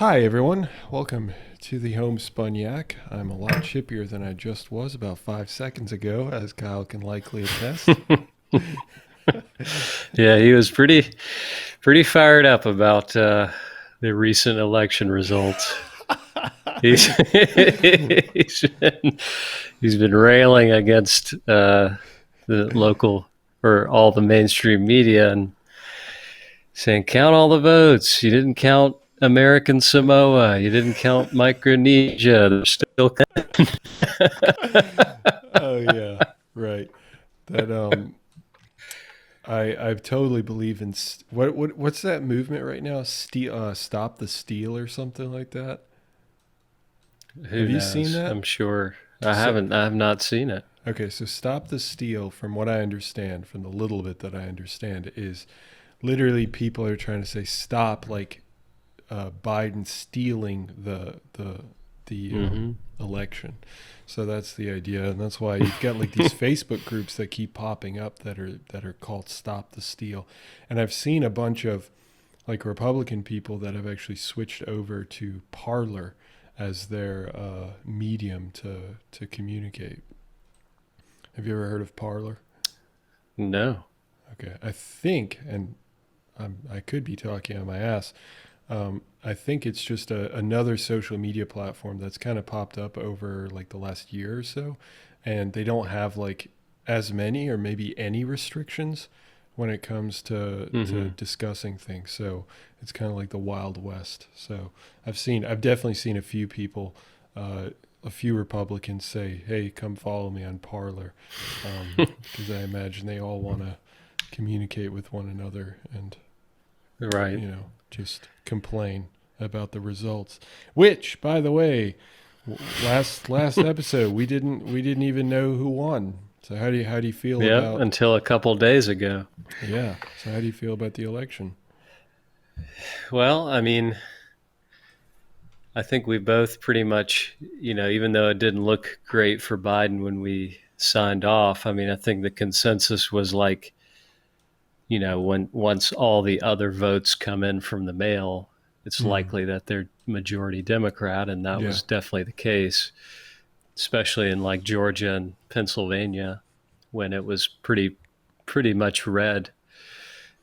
Hi, everyone. Welcome to the Homespun Yak. I'm a lot chippier than I just was about 5 seconds ago, as Kyle can likely attest. Yeah, he was pretty fired up about the recent election results. He's he's been, he's been railing against the local or all the mainstream media and saying, "Count all the votes. You didn't count American Samoa. You didn't count Micronesia. They're still counting." Oh yeah, right. That I totally believe in what's that movement right now? Stop the Steal or something like that. Who Have you seen knows? that? I'm sure. I So haven't. I have not seen it. okay, so Stop the Steal, from what I understand, from the little bit that I understand, is literally people are trying to say stop, like Biden stealing the Hmm. election. So that's the idea, and that's why you've got like these Facebook groups that keep popping up that are called "Stop the Steal," and I've seen a bunch of like Republican people that have actually switched over to Parler as their medium to communicate. Have you ever heard of Parler? No. Okay, I think, and I could be talking on my ass. I think it's just another social media platform that's kind of popped up over like the last year or so, and they don't have like as many or maybe any restrictions when it comes to Hmm. discussing things. So it's kind of like the Wild West. So I've definitely seen a few people, a few Republicans say, "Hey, come follow me on Parler," because I imagine they all want to communicate with one another and Right. just complain about the results. Which, by the way, last episode we didn't even know who won. So how do you feel Yeah, about until a couple days ago. yeah? So how do you feel about the election? Well, I mean, I think we both pretty much, even though it didn't look great for Biden when we signed off, I mean, I think the consensus was like, when once all the other votes come in from the mail, it's Mm, likely that they're majority Democrat, and that yeah. was definitely the case, especially in like Georgia and Pennsylvania when it was pretty much red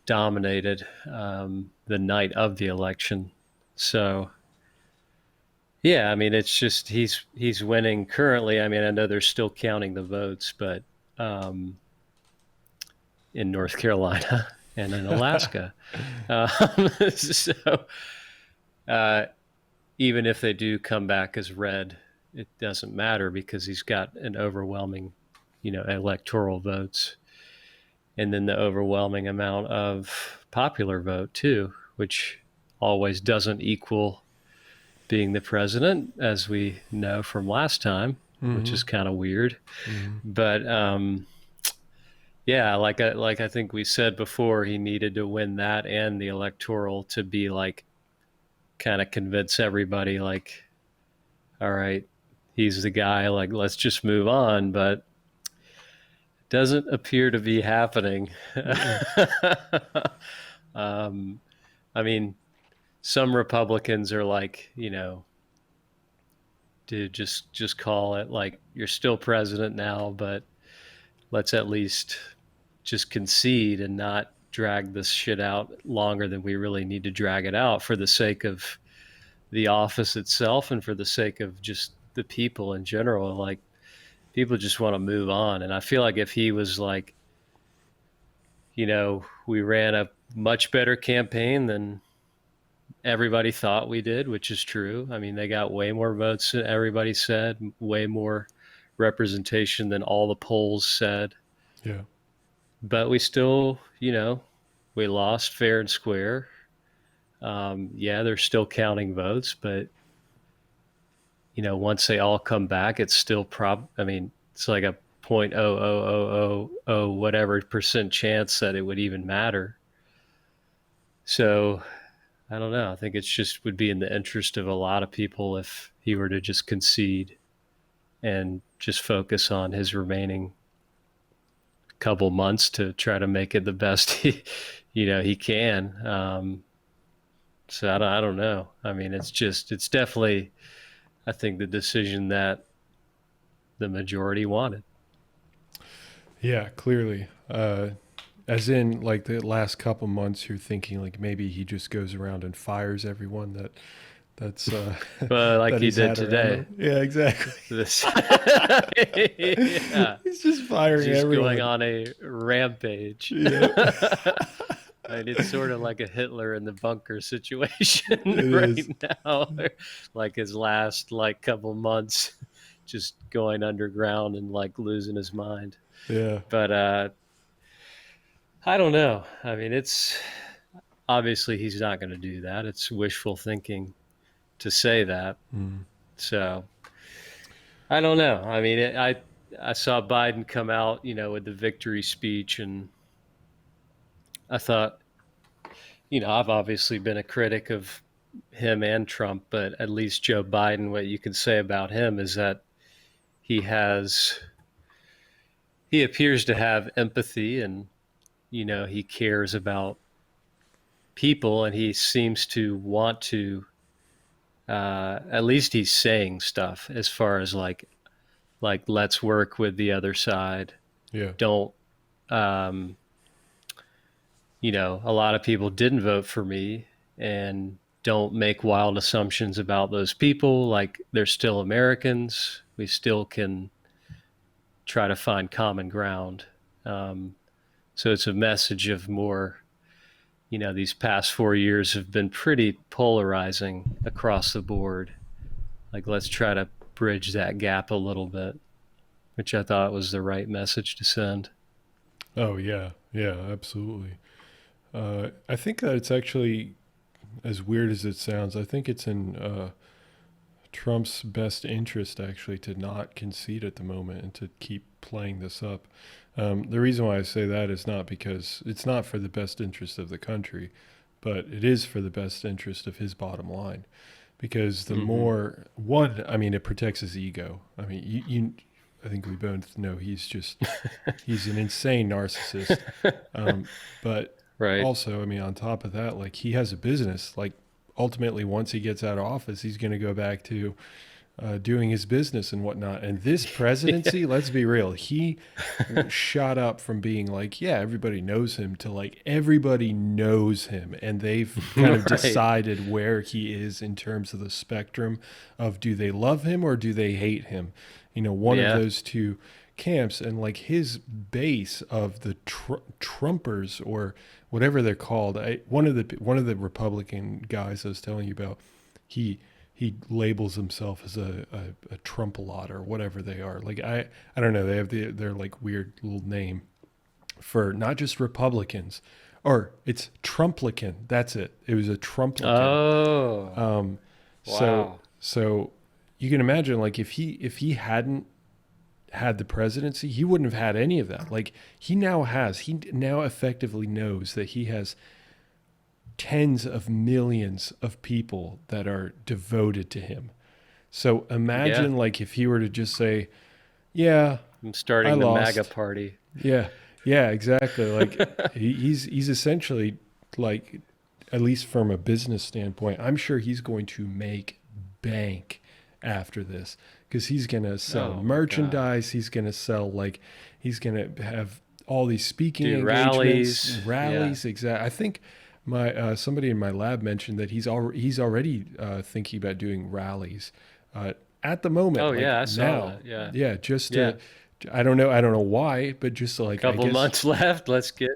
dominated the night of the election. So yeah, I mean it's just he's winning currently. I mean I know they're still counting the votes, but um, in North Carolina and in Alaska, um, so uh, even if they do come back as red, it doesn't matter because he's got an overwhelming, electoral votes, and then the overwhelming amount of popular vote too, which always doesn't equal being the president, as we know from last time, which Mm-hmm. is kind of weird. Mm-hmm. But yeah, like I think we said before, he needed to win that and the electoral to be like kind of convince everybody, like, all right, he's the guy. Like, let's just move on. But it doesn't appear to be happening. Mm-mm. um, I mean, some Republicans are like, dude, just call it, like you're still president now, but let's at least just concede and not drag this shit out longer than we really need to drag it out for the sake of the office itself and for the sake of just the people in general. Like people just want to move on. And I feel like if he was like, we ran a much better campaign than everybody thought we did, which is true. I mean, they got way more votes than everybody said, way more representation than all the polls said. Yeah. But we still, we lost fair and square. Yeah, they're still counting votes, but once they all come back, it's still I mean, it's like a point oh oh oh oh oh whatever percent chance that it would even matter. So I don't know. I think it's just would be in the interest of a lot of people if he were to just concede and just focus on his remaining couple months to try to make it the best he can. So I don't know. I mean, it's definitely, I think, the decision that the majority wanted. Yeah, clearly. As in, like the last couple months, you're thinking like maybe he just goes around and fires everyone that's But like that he he's did had around today, him. Yeah, exactly. this, yeah, He's just firing just going everyone. on a rampage. Yeah, I mean, it's sort of like a Hitler in the bunker situation it is. right now. Like his last like couple months, just going underground and like losing his mind. Yeah. But I don't know. I mean, it's obviously he's not going to do that. It's wishful thinking to say that. Mm. So I don't know. I mean, I saw Biden come out, with the victory speech, and I thought, I've obviously been a critic of him and Trump, but at least Joe Biden, what you can say about him is that he has he appears to have empathy, and he cares about people, and he seems to want to, at least he's saying stuff as far as like let's work with the other side. Yeah. Don't um, a lot of people didn't vote for me, and don't make wild assumptions about those people. Like they're still Americans. We still can try to find common ground. Um, so it's a message of more, these past 4 years have been pretty polarizing across the board. Like let's try to bridge that gap a little bit, which I thought was the right message to send. Oh yeah. Yeah. Absolutely. I think that it's actually, as weird as it sounds, I think it's in Trump's best interest actually to not concede at the moment and to keep playing this up. The reason why I say that is not because it's not for the best interest of the country, but it is for the best interest of his bottom line. Because the Mm-hmm. more one, I mean, it protects his ego. I mean, I think we both know he's an insane narcissist. But Right. also, I mean, on top of that, like he has a business. Like ultimately, once he gets out of office, he's going to go back to doing his business and whatnot. And this Yeah. presidency, let's be real, he shot up from being like, yeah, everybody knows him to like everybody knows him. And they've kind of Right. decided where he is in terms of the spectrum of do they love him or do they hate him? One of Yeah. those two camps. And like his base of the Trumpers or whatever they're called. One of the Republican guys I was telling you about, he he labels himself as a Trumpalot or whatever they are. Like I don't know. They have their like weird little name for not just Republicans, or it's Trumplican. That's it. It was a Trumplican. Oh, Um, so wow. so you can imagine like if he hadn't had the presidency, he wouldn't have had any of that. Like he now effectively knows that he has tens of millions of people that are devoted to him. So Yeah. imagine like if he were to just say, "Yeah, I'm I starting the MAGA lost." party. Yeah, yeah, exactly. Like he's essentially like, at least from a business standpoint, I'm sure he's going to make bank after this because he's gonna sell Oh my God. merchandise. He's gonna sell like he's gonna have all these speaking Do engagements, rallies. Yeah. rallies. Exactly. I think my somebody in my lab mentioned that he's already thinking about doing rallies uh, at the moment, Oh like yeah, I saw now. that. Yeah. Yeah, just Yeah. to I don't know why, but just to, like I Couple guess months left. Let's get.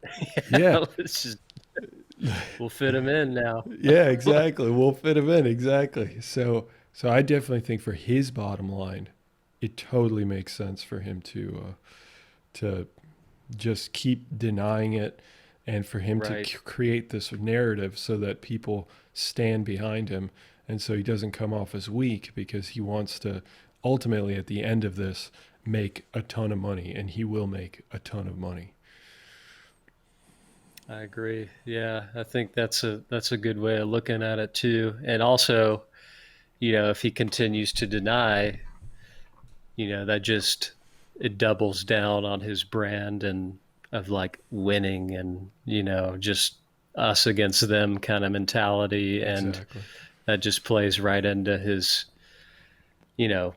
yeah. Yeah. Let's just. We'll fit them in now. Yeah, exactly. We'll fit him in exactly. So I definitely think for his bottom line, it totally makes sense for him to just keep denying it, and for him to Right. create this narrative so that people stand behind him, and so he doesn't come off as weak because he wants to ultimately at the end of this make a ton of money, and he will make a ton of money. I agree. Yeah, I think that's a good way of looking at it too. And also, if he continues to deny, that just it doubles down on his brand and of like winning and just us against them kind of mentality. And Exactly. that just plays right into his, you know,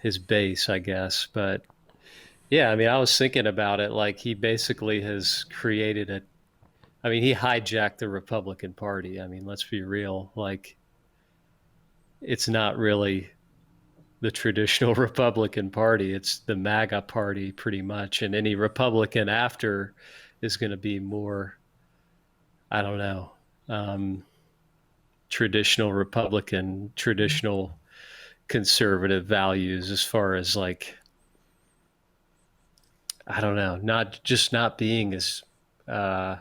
his base, I guess. But yeah, I mean, I was thinking about it, like he basically has created a, I mean, he hijacked the Republican Party. I mean, let's be real. Like, it's not really the traditional Republican Party. It's the MAGA Party, pretty much. And any Republican after is going to be more, I don't know, um, traditional Republican, traditional conservative values as far as like, I don't know, not being as uh,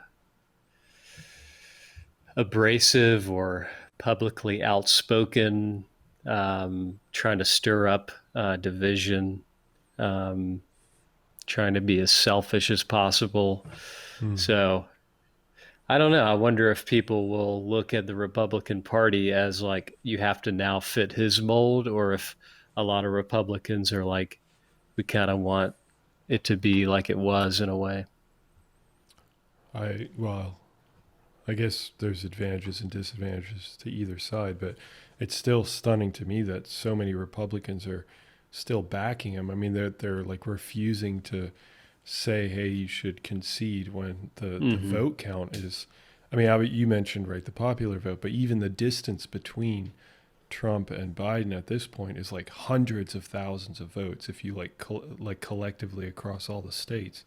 abrasive or publicly outspoken, trying to stir up division, um, trying to be as selfish as possible. Mm. So I don't know. I wonder if people will look at the Republican Party as like you have to now fit his mold, or if a lot of Republicans are like, we kind of want it to be like it was in a way. Well, I guess there's advantages and disadvantages to either side, but it's still stunning to me that so many Republicans are still backing him. I mean, they're like refusing to say, "Hey, you should concede," when the Mm-hmm. vote count is. I mean, you mentioned right the popular vote, but even the distance between Trump and Biden at this point is like hundreds of thousands of votes if you like collectively across all the states.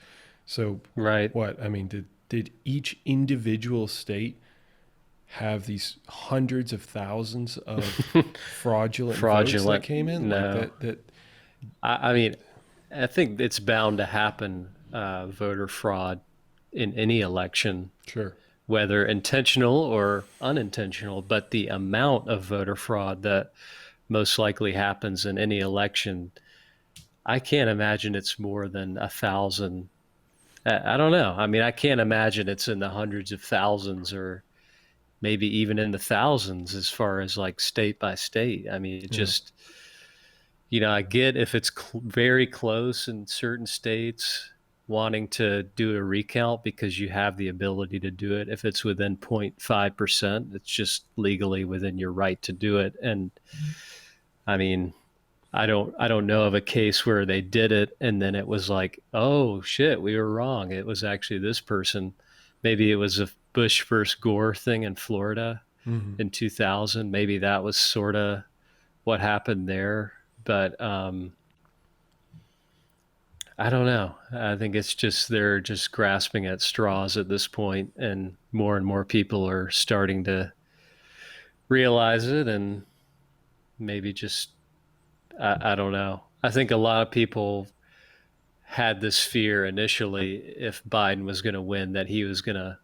So Right. what? I mean, did each individual state have these hundreds of thousands of fraudulent votes that Fraudulent. came in like No. that? I mean, I think it's bound to happen, voter fraud in any election, Sure. whether intentional or unintentional. But the amount of voter fraud that most likely happens in any election, I can't imagine it's more than 1,000. I don't know. I mean, I can't imagine it's in the hundreds of thousands or maybe even in the thousands as far as like state by state. I mean, it Yeah. just, I get if it's very close in certain states wanting to do a recount because you have the ability to do it. If it's within 0.5%, it's just legally within your right to do it. And I mean, I don't know of a case where they did it and then it was like, oh shit, we were wrong. It was actually this person. Maybe it was a Bush versus Gore thing in Florida Mm-hmm. in 2000. Maybe that was sort of what happened there. But I don't know. I think it's just they're just grasping at straws at this point, and more people are starting to realize it, and maybe just I don't know. I think a lot of people had this fear initially if Biden was going to win that he was going to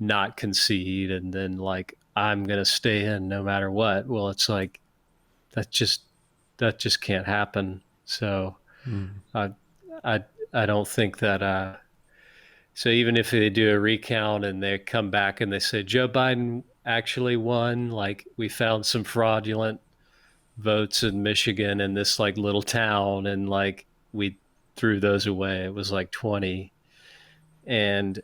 not concede and then like I'm going to stay in no matter what. Well, it's like that just that just can't happen. So Mm. I I I don't think that so even if they do a recount and they come back and they say Joe Biden actually won, like we found some fraudulent votes in Michigan in this like little town and like we threw those away. It was like 20. And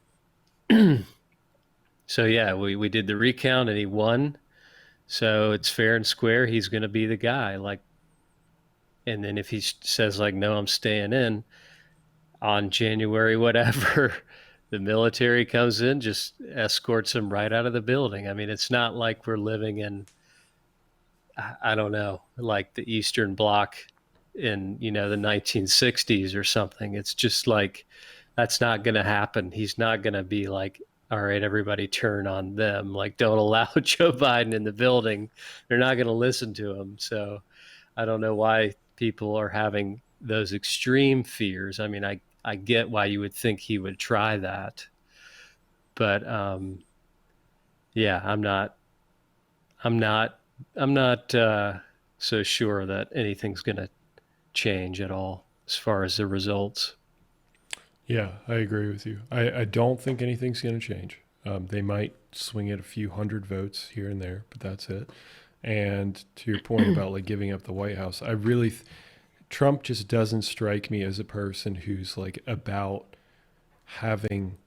so yeah, we did the recount and he won. So it's fair and square. He's going to be the guy. Like, and then if he says like, no, I'm staying in on January, whatever, the military comes in, just escorts him right out of the building. I mean, it's not like we're living in, I don't know, like the Eastern Bloc in, the 1960s or something. It's just like, that's not going to happen. He's not going to be like, all right, everybody turn on them. Like, don't allow Joe Biden in the building. They're not going to listen to him. So I don't know why people are having those extreme fears. I mean, I get why you would think he would try that, but yeah, I'm not, I'm not so sure that anything's going to change at all as far as the results. Yeah, I agree with you. I don't think anything's going to change. They might swing it a few hundred votes here and there, but that's it. And to your point about like giving up the White House, Trump just doesn't strike me as a person who's like about having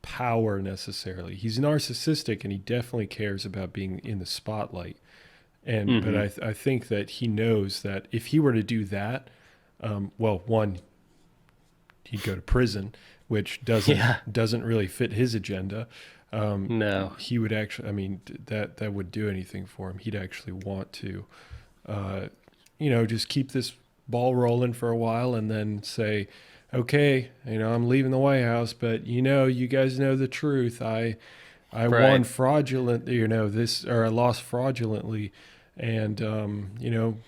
power necessarily. He's narcissistic, and he definitely cares about being in the spotlight. And but I think that he knows that if he were to do that, well, one, he'd go to prison, which doesn't really fit his agenda. No. He would actually, I mean, that would do anything for him. He'd actually want to, just keep this ball rolling for a while and then say, okay, I'm leaving the White House, but you guys know the truth. I won fraudulent, I lost fraudulently, and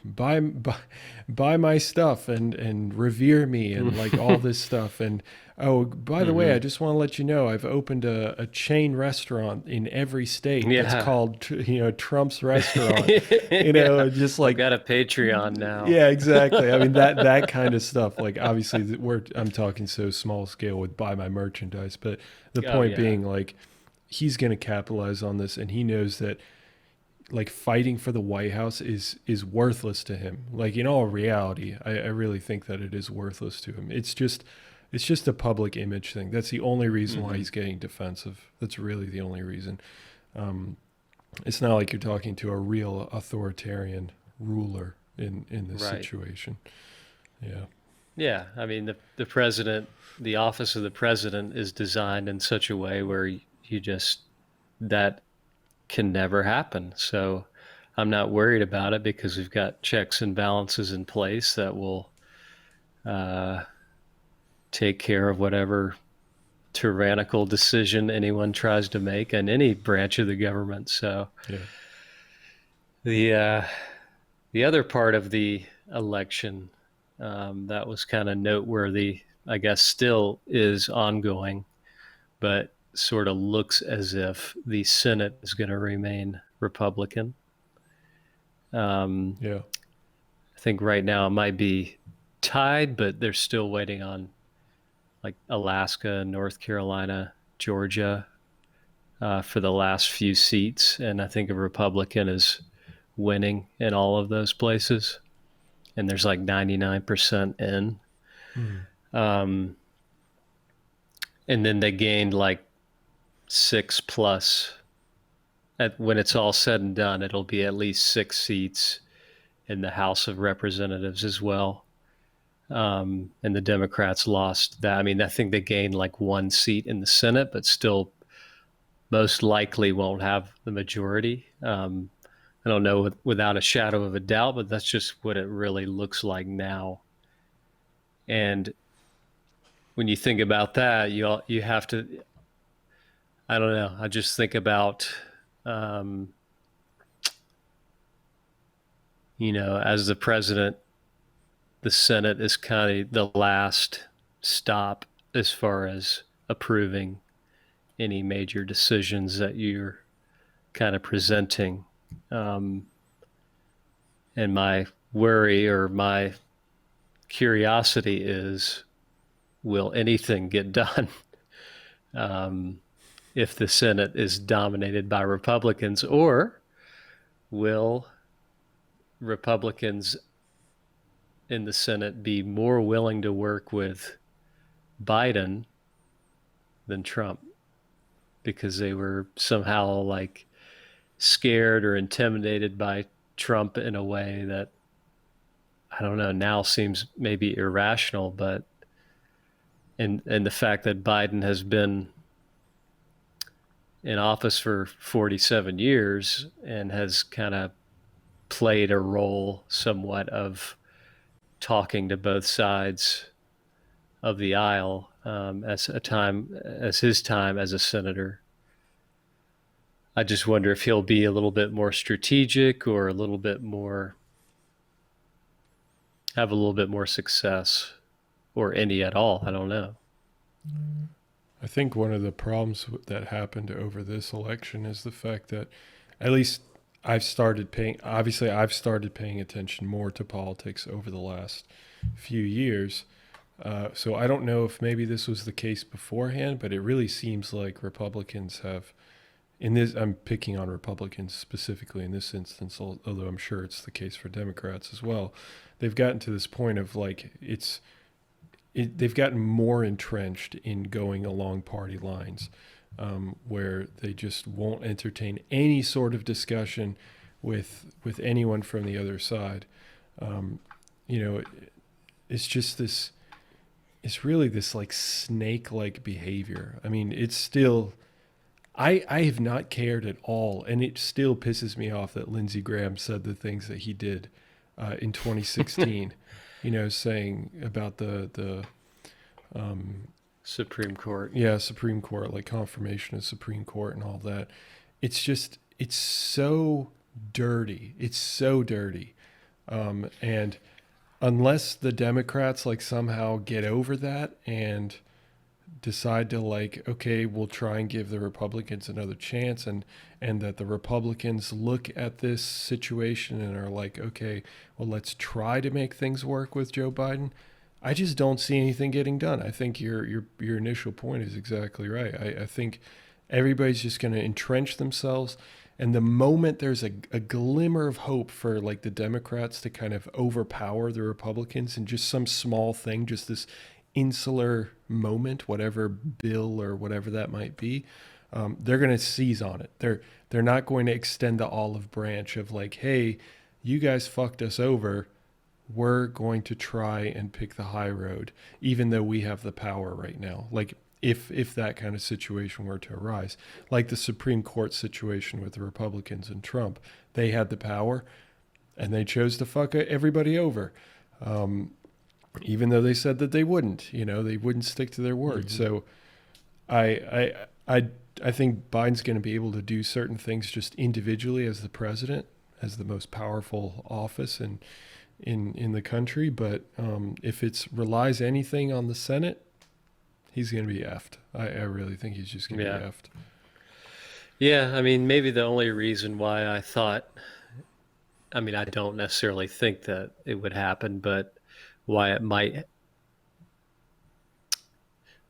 buy my stuff and revere me and like all this stuff. And oh, by the way, I just want to let you know I've opened a chain restaurant in every state that's called Trump's Restaurant. Just like, I've got a Patreon now. Yeah, exactly. I mean that kind of stuff. Like obviously I'm talking so small scale with buy my merchandise, but the point being, like, he's going to capitalize on this, and he knows that like fighting for the White House is worthless to him. Like in all reality, I really think that it is worthless to him. It's just a public image thing. That's the only reason why he's getting defensive. That's really the only reason. It's not like you're talking to a real authoritarian ruler in this situation. Yeah. Yeah. I mean, the president, the office of the president is designed in such a way where that can never happen. So I'm not worried about it because we've got checks and balances in place that will take care of whatever tyrannical decision anyone tries to make in any branch of the government. So the other part of the election that was kind of noteworthy, I guess still is ongoing, but sort of looks as if the Senate is going to remain Republican. I think right now it might be tied, but they're still waiting on like Alaska, North Carolina, Georgia for the last few seats. And I think a Republican is winning in all of those places. And there's like 99% in. And then they gained like 6+. When it's all said and done, it'll be at least 6 seats in the House of Representatives as well. And the Democrats lost that. I mean, I think they gained like 1 seat in the Senate, but still most likely won't have the majority. I don't know without a shadow of a doubt, but that's just what it really looks like now. And when you think about that, you have to, I don't know, I just think about, as the president, the Senate is kind of the last stop as far as approving any major decisions that you're kind of presenting. And my worry or my curiosity is, will anything get done if the Senate is dominated by Republicans, or will Republicans in the Senate be more willing to work with Biden than Trump because they were somehow like scared or intimidated by Trump in a way that, I don't know, now seems maybe irrational, but and the fact that Biden has been in office for 47 years and has kind of played a role somewhat of talking to both sides of the aisle as his time as a senator. I just wonder if he'll be a little bit more strategic or have a little bit more success, or any at all. I don't know. I think one of the problems that happened over this election is the fact that, at least I've started paying attention more to politics over the last few years. So I don't know if maybe this was the case beforehand, but it really seems like Republicans have, I'm picking on Republicans specifically in this instance, although I'm sure it's the case for Democrats as well. They've gotten to this point of like, they've gotten more entrenched in going along party lines, where they just won't entertain any sort of discussion with anyone from the other side. You know, it's just this. It's really this like snake-like behavior. I mean, it's still. I have not cared at all, and it still pisses me off that Lindsey Graham said the things that he did in 2016. You know, saying about the Supreme Court. yeah, Supreme Court, like confirmation of Supreme Court and all that. It's just, it's so dirty. It's so dirty. And unless the Democrats like somehow get over that and decide to like, okay, we'll try and give the Republicans another chance, and that the Republicans look at this situation and are like, okay, well, let's try to make things work with Joe Biden. I just don't see anything getting done. I think your initial point is exactly right. I think everybody's just going to entrench themselves, and the moment there's a glimmer of hope for like the Democrats to kind of overpower the Republicans in just some small thing, just this insular moment, whatever bill or whatever that might be, they're going to seize on it. They're not going to extend the olive branch of like, hey, you guys fucked us over. We're going to try and pick the high road, even though we have the power right now. Like if that kind of situation were to arise, like the Supreme Court situation with the Republicans and Trump, they had the power and they chose to fuck everybody over. Even though they said that they wouldn't, they wouldn't stick to their word. Mm-hmm. So I think Biden's going to be able to do certain things just individually as the president, as the most powerful office in the country. But if it relies anything on the Senate, he's going to be effed. I really think he's just going to be effed. Yeah, I mean, maybe the only reason why I don't necessarily think that it would happen, but why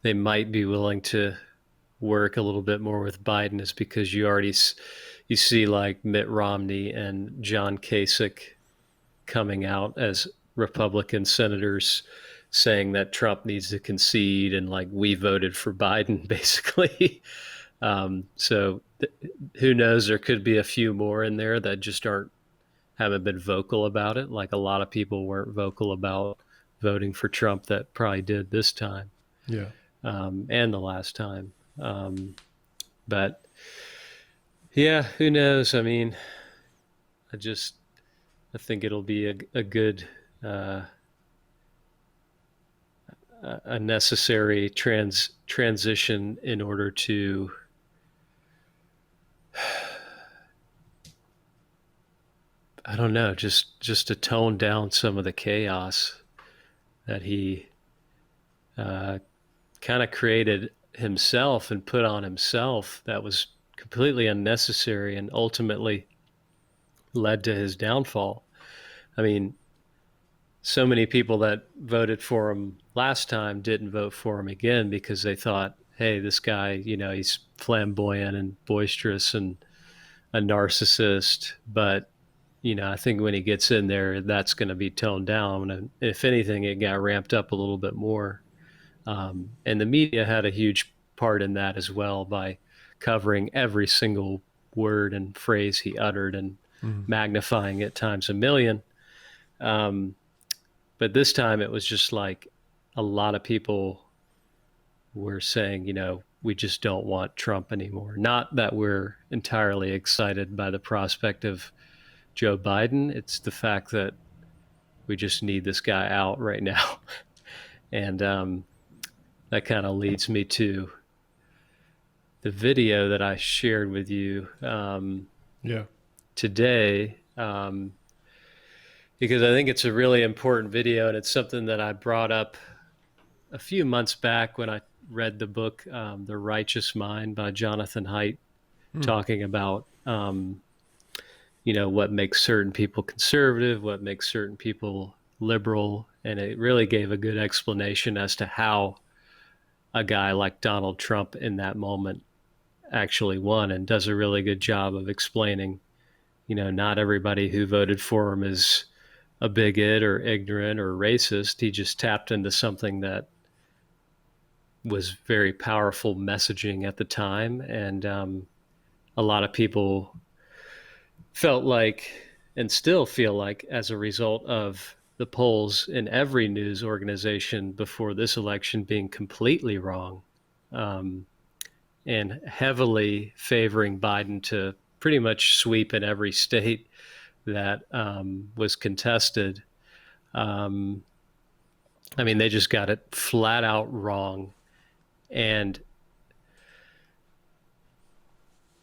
they might be willing to work a little bit more with Biden is because you see like Mitt Romney and John Kasich coming out as Republican senators saying that Trump needs to concede and like we voted for Biden basically. So who knows, there could be a few more in there that just haven't been vocal about it. Like a lot of people weren't vocal about voting for Trump that probably did this time. Yeah. And the last time. But yeah, who knows? I mean, I think it'll be a good, a necessary transition in order to I don't know, just to tone down some of the chaos that he kind of created himself and put on himself that was completely unnecessary and ultimately led to his downfall. I mean, so many people that voted for him last time didn't vote for him again because they thought, hey, this guy, he's flamboyant and boisterous and a narcissist, but I think when he gets in there, that's going to be toned down. And if anything, it got ramped up a little bit more. And the media had a huge part in that as well by covering every single word and phrase he uttered and magnifying it times a million. But this time it was just like a lot of people were saying, we just don't want Trump anymore. Not that we're entirely excited by the prospect of Joe Biden. It's the fact that we just need this guy out right now. And that kind of leads me to the video that I shared with you today, because I think it's a really important video, and it's something that I brought up a few months back when I read the book, The Righteous Mind by Jonathan Haidt, talking about what makes certain people conservative, what makes certain people liberal. And it really gave a good explanation as to how a guy like Donald Trump in that moment actually won, and does a really good job of explaining, not everybody who voted for him is a bigot or ignorant or racist. He just tapped into something that was very powerful messaging at the time. And a lot of people felt like, and still feel like, as a result of the polls in every news organization before this election being completely wrong, and heavily favoring Biden to pretty much sweep in every state that was contested. I mean, they just got it flat out wrong. And,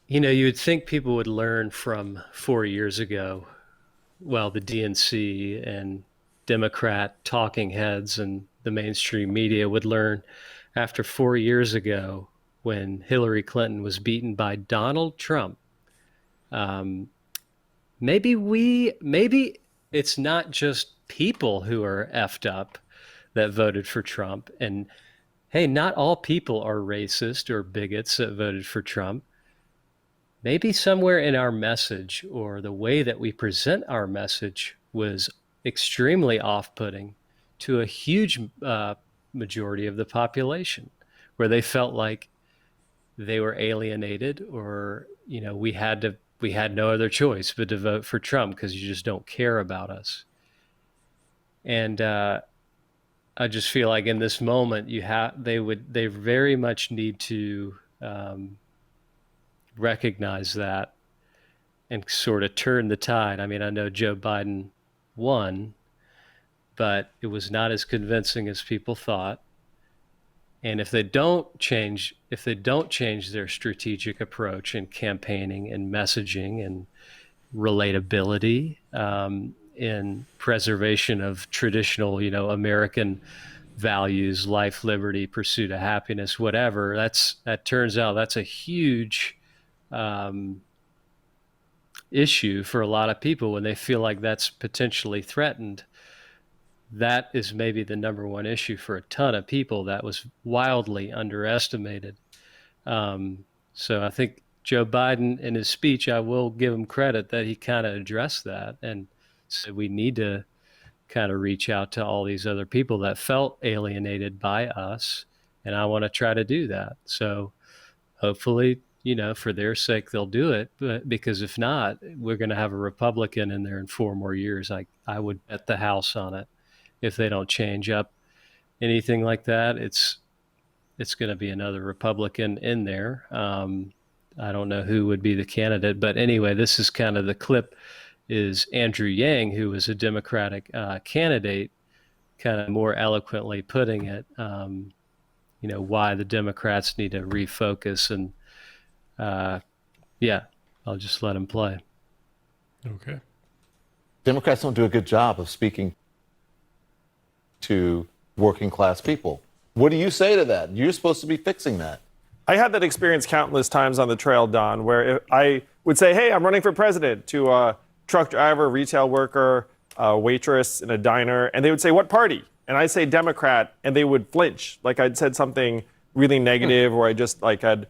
you know, you would think people would learn from 4 years ago. Well, the DNC and Democrat talking heads and the mainstream media would learn after 4 years ago when Hillary Clinton was beaten by Donald Trump. Maybe it's not just people who are effed up that voted for Trump. And hey, not all people are racist or bigots that voted for Trump. Maybe somewhere in our message or the way that we present our message was extremely off-putting to a huge majority of the population, where they felt like they were alienated, or, you know, we had no other choice but to vote for Trump because you just don't care about us. And I just feel like in this moment, they very much need to recognize that and sort of turn the tide. I mean, I know Joe Biden won, but it was not as convincing as people thought. And if they don't change their strategic approach in campaigning and messaging and relatability, in preservation of traditional, you know, American values, life, liberty, pursuit of happiness, whatever, that turns out that's a huge issue for a lot of people when they feel like that's potentially threatened. That is maybe the number one issue for a ton of people that was wildly underestimated. So I think Joe Biden, in his speech, I will give him credit that he kind of addressed that and said we need to kind of reach out to all these other people that felt alienated by us. And I want to try to do that. So hopefully, you know, for their sake, they'll do it. But because if not, we're going to have a Republican in there in 4 more years. I would bet the house on it. If they don't change up anything like that, it's going to be another Republican in there. I don't know who would be the candidate, but anyway, this is kind of the clip is Andrew Yang, who was a Democratic candidate, kind of more eloquently putting it, you know, why the Democrats need to refocus. And yeah, I'll just let him play. Okay. Democrats don't do a good job of speaking to working class people. What do you say to that? You're supposed to be fixing that. I had that experience countless times on the trail, Don, where I would say, hey, I'm running for president, to a truck driver, retail worker, a waitress in a diner, and they would say, what party? And I'd say Democrat, and they would flinch, like I'd said something really negative, or I just had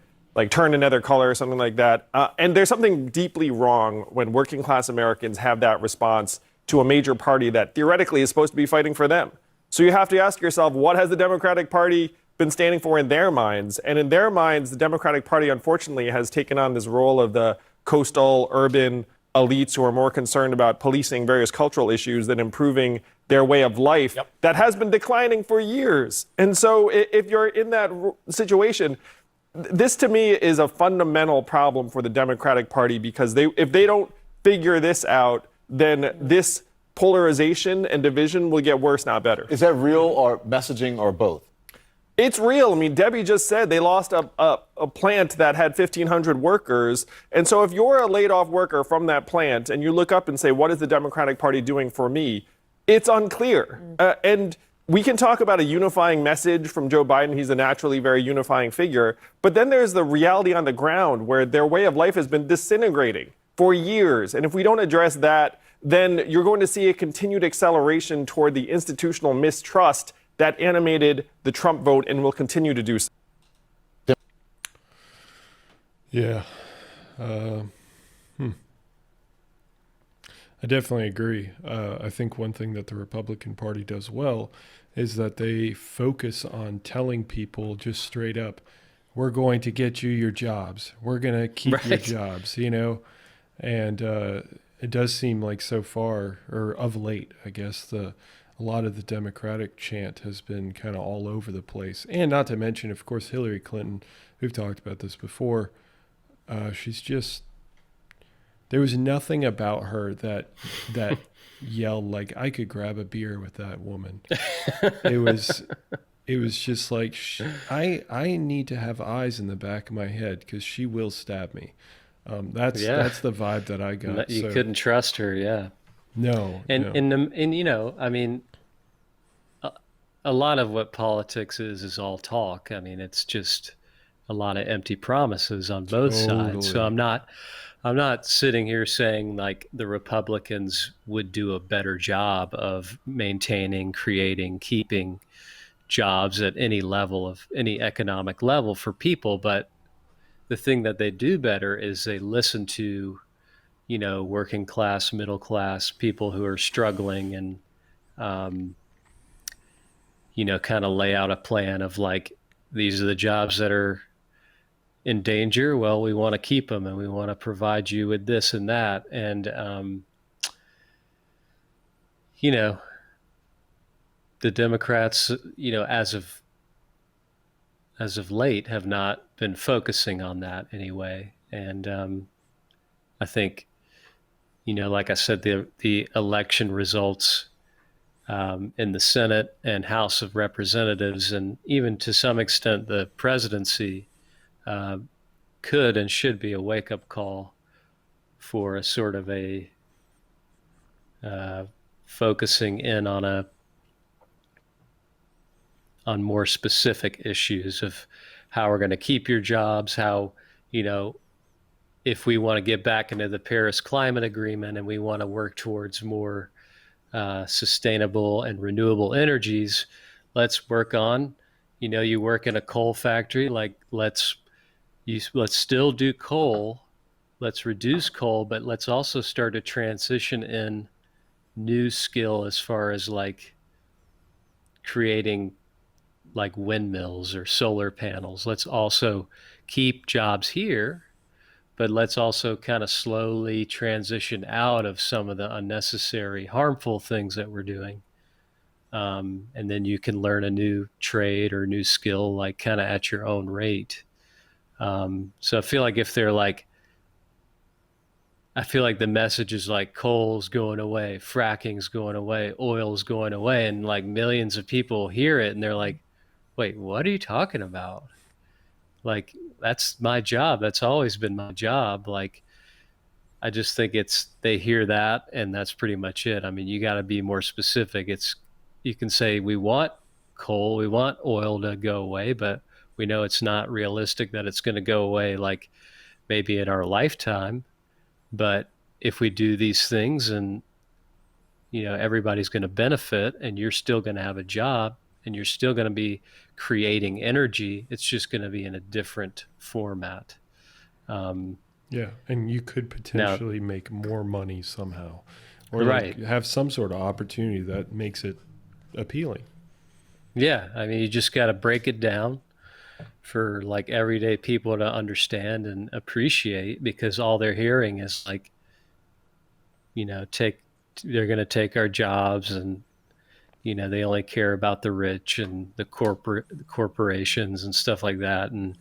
turned another color or something like that. And there's something deeply wrong when working class Americans have that response to a major party that theoretically is supposed to be fighting for them. So you have to ask yourself, what has the Democratic Party been standing for in their minds? And in their minds, the Democratic Party, unfortunately, has taken on this role of the coastal urban elites who are more concerned about policing various cultural issues than improving their way of life. Yep. That has been declining for years. And so if you're in that situation, this to me is a fundamental problem for the Democratic Party, because if they don't figure this out, then this polarization and division will get worse, not better. Is that real, or messaging, or both? It's real. I mean, Debbie just said they lost a plant that had 1,500 workers. And so if you're a laid off worker from that plant and you look up and say, what is the Democratic Party doing for me? It's unclear. And we can talk about a unifying message from Joe Biden. He's a naturally very unifying figure. But then there's the reality on the ground where their way of life has been disintegrating for years. And if we don't address that, then you're going to see a continued acceleration toward the institutional mistrust that animated the Trump vote and will continue to do so. Yeah. I definitely agree. I think one thing that the Republican Party does well is that they focus on telling people just straight up, we're going to get you your jobs. We're going to keep your Right. jobs, you know? And it does seem like so far, or of late, I guess, a lot of the Democratic chant has been kind of all over the place. And not to mention, of course, Hillary Clinton. We've talked about this before. She's just, there was nothing about her that yelled like I could grab a beer with that woman. It was it was just like I need to have eyes in the back of my head because she will stab me. Yeah. That's the vibe that I got. You So couldn't trust her. Yeah. no, And, no, and you know, I mean, a lot of what politics is all talk. I mean, it's just a lot of empty promises on both sides. So totally. I'm not sitting here saying like the Republicans would do a better job of maintaining, creating, keeping jobs at any level of any economic level for people, but the thing that they do better is they listen to, you know, working class, middle class people who are struggling and um, you know, kind of lay out a plan of like, these are the jobs that are in danger. Well, we want to keep them and we want to provide you with this and that. And, you know, the Democrats, you know, as of late have not been focusing on that anyway. And I think, you know, like I said, the election results in the Senate and House of Representatives, and even to some extent the presidency, uh, could and should be a wake up call for a sort of a uh, focusing in on more specific issues of how we're going to keep your jobs, how, you know, if we want to get back into the Paris Climate Agreement and we want to work towards more sustainable and renewable energies, let's work on, you know, you work in a coal factory, like let's still do coal, let's reduce coal, but let's also start a transition in new skill as far as like creating like windmills or solar panels. Let's also keep jobs here, but let's also kind of slowly transition out of some of the unnecessary, harmful things that we're doing. And then you can learn a new trade or new skill, like kind of at your own rate. So I feel like if they're like, I feel like the message is like coal's going away, fracking's going away, oil's going away, and like millions of people hear it and they're like, wait, what are you talking about? Like, that's my job. That's always been my job. Like, I just think it's, they hear that and that's pretty much it. I mean, you got to be more specific. It's, you can say we want coal, we want oil to go away, but we know it's not realistic that it's going to go away like maybe in our lifetime. But if we do these things and, you know, everybody's going to benefit and you're still going to have a job and you're still going to be creating energy, it's just going to be in a different format. Um, Yeah, and you could Now, potentially make more money somehow, or like right. have some sort of opportunity that makes it appealing. Yeah. I mean, you just got to break it down for like everyday people to understand and appreciate, because all they're hearing is like, you know, they're going to take our jobs, and, you know, they only care about the rich and the corporations and stuff like that. And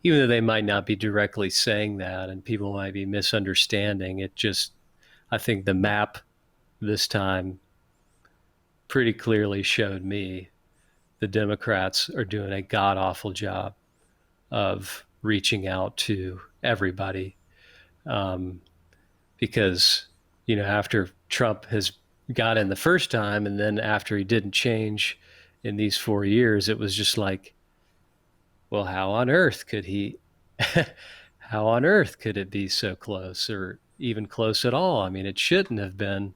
even though they might not be directly saying that and people might be misunderstanding, it just, I think the map this time pretty clearly showed me the Democrats are doing a god awful job of reaching out to everybody. Um, because, you know, after Trump has got in the first time and then after he didn't change in these 4 years, it was just like, well, how on earth could he, how on earth could it be so close or even close at all? I mean, it shouldn't have been,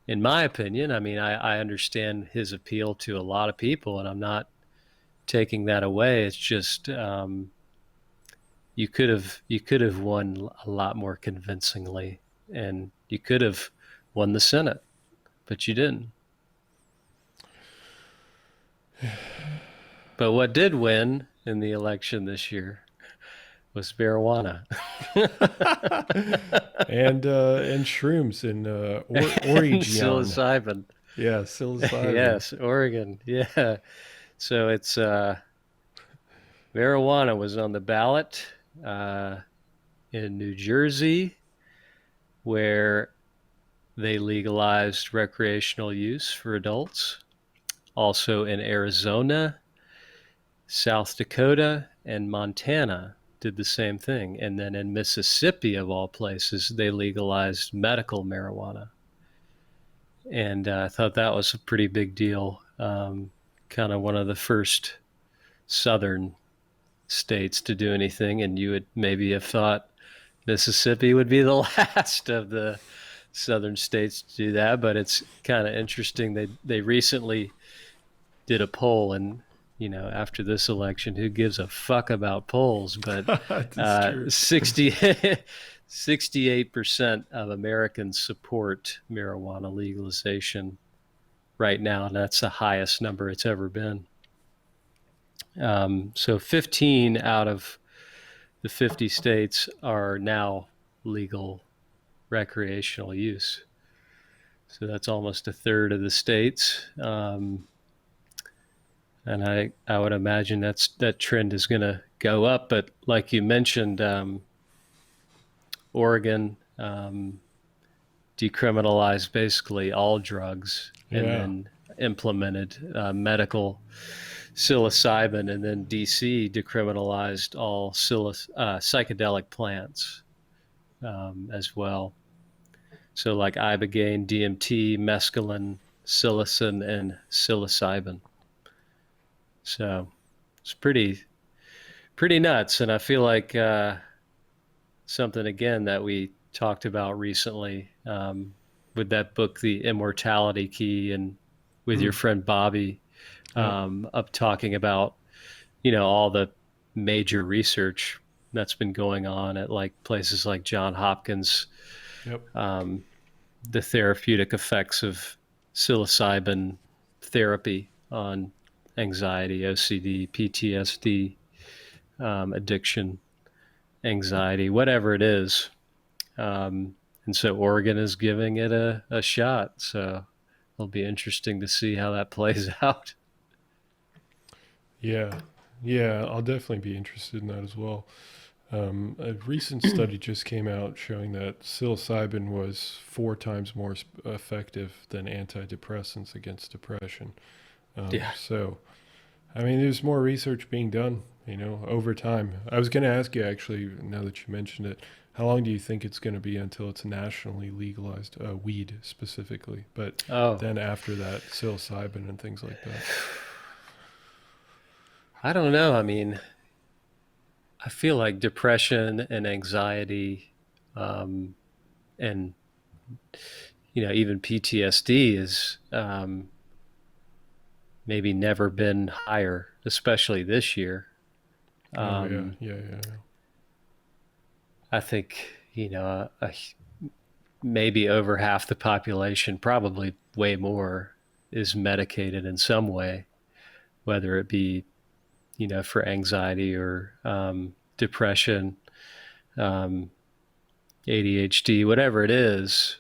in my opinion. I mean, I understand his appeal to a lot of people, and I'm not taking that away. It's just you could have won a lot more convincingly, and you could have won the Senate, but you didn't. But what did win in the election this year was marijuana. and shrooms in Oregon. Psilocybin. Yeah, psilocybin. Yes, Oregon. Yeah. So it's marijuana was on the ballot in New Jersey, where they legalized recreational use for adults. Also in Arizona, South Dakota, and Montana did the same thing. And then in Mississippi, of all places, they legalized medical marijuana. And I thought that was a pretty big deal. Kind of one of the first southern states to do anything. And you would maybe have thought Mississippi would be the last of the southern states to do that. But it's kind of interesting. They recently did a poll, and after this election, who gives a fuck about polls? But 68% of Americans support marijuana legalization right now, and that's the highest number it's ever been. So 15 out of the 50 states are now legal recreational use. So that's almost a third of the states. And I would imagine that trend is going to go up. But like you mentioned, Oregon decriminalized basically all drugs, and then implemented medical psilocybin, and then DC decriminalized all psychedelic plants as well. So like ibogaine, DMT, mescaline, psilocin, and psilocybin. So it's pretty nuts. And I feel like something, again, that we talked about recently with that book, The Immortality Key, and with your friend Bobby up talking about, all the major research that's been going on at like places like Johns Hopkins, the therapeutic effects of psilocybin therapy on anxiety, OCD, PTSD, addiction, anxiety, whatever it is. And so Oregon is giving it a shot. So it'll be interesting to see how that plays out. Yeah, I'll definitely be interested in that as well. A recent study just came out showing that psilocybin was 4 times more effective than antidepressants against depression. So, I mean, there's more research being done, over time. I was going to ask you, actually, now that you mentioned it, how long do you think it's going to be until it's nationally legalized, weed specifically? But then after that, psilocybin and things like that. I don't know. I mean, I feel like depression and anxiety, and even PTSD is maybe never been higher, especially this year. Yeah. I think maybe over half the population, probably way more, is medicated in some way, whether it be for anxiety or depression, ADHD, whatever it is.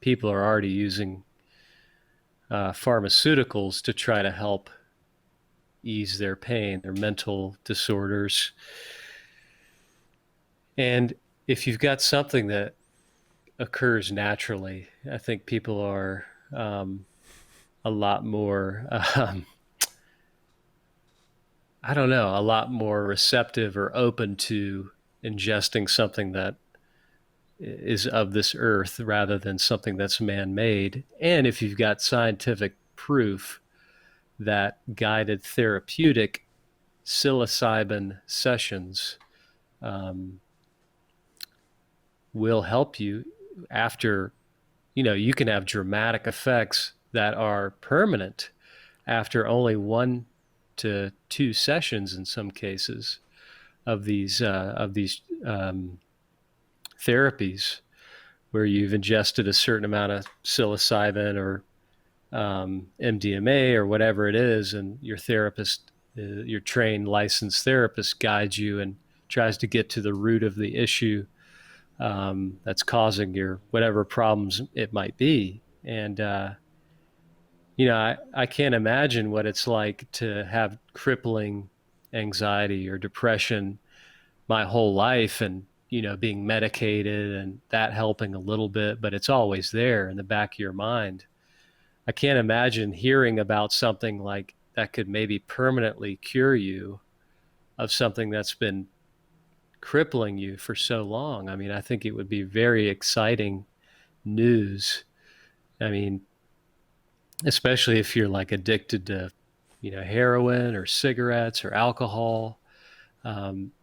People are already using pharmaceuticals to try to help ease their pain, their mental disorders. And if you've got something that occurs naturally, I think people are a lot more a lot more receptive or open to ingesting something that is of this earth rather than something that's man-made. And if you've got scientific proof that guided therapeutic psilocybin sessions will help you after, you can have dramatic effects that are permanent after only 1 to 2 sessions in some cases of these therapies, where you've ingested a certain amount of psilocybin or MDMA or whatever it is, and your therapist, your trained licensed therapist, guides you and tries to get to the root of the issue that's causing your whatever problems it might be. And I can't imagine what it's like to have crippling anxiety or depression my whole life, and being medicated and that helping a little bit, but it's always there in the back of your mind. I can't imagine hearing about something like that could maybe permanently cure you of something that's been crippling you for so long. I mean, I think it would be very exciting news. I mean, especially if you're like addicted to, heroin or cigarettes or alcohol.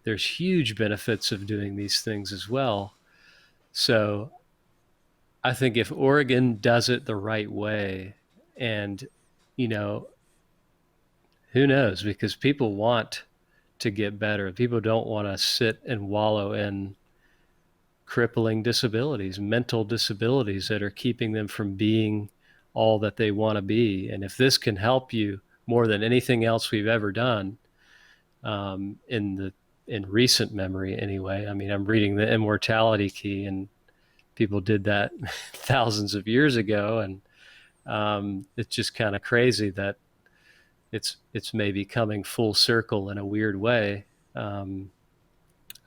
There's huge benefits of doing these things as well. So I think if Oregon does it the right way, and, who knows, because people want to get better. People don't want to sit and wallow in crippling disabilities, mental disabilities that are keeping them from being all that they want to be. And if this can help you more than anything else we've ever done, in recent memory anyway. I mean, I'm reading the Immortality Key, and people did that thousands of years ago, and it's just kind of crazy that it's maybe coming full circle in a weird way. I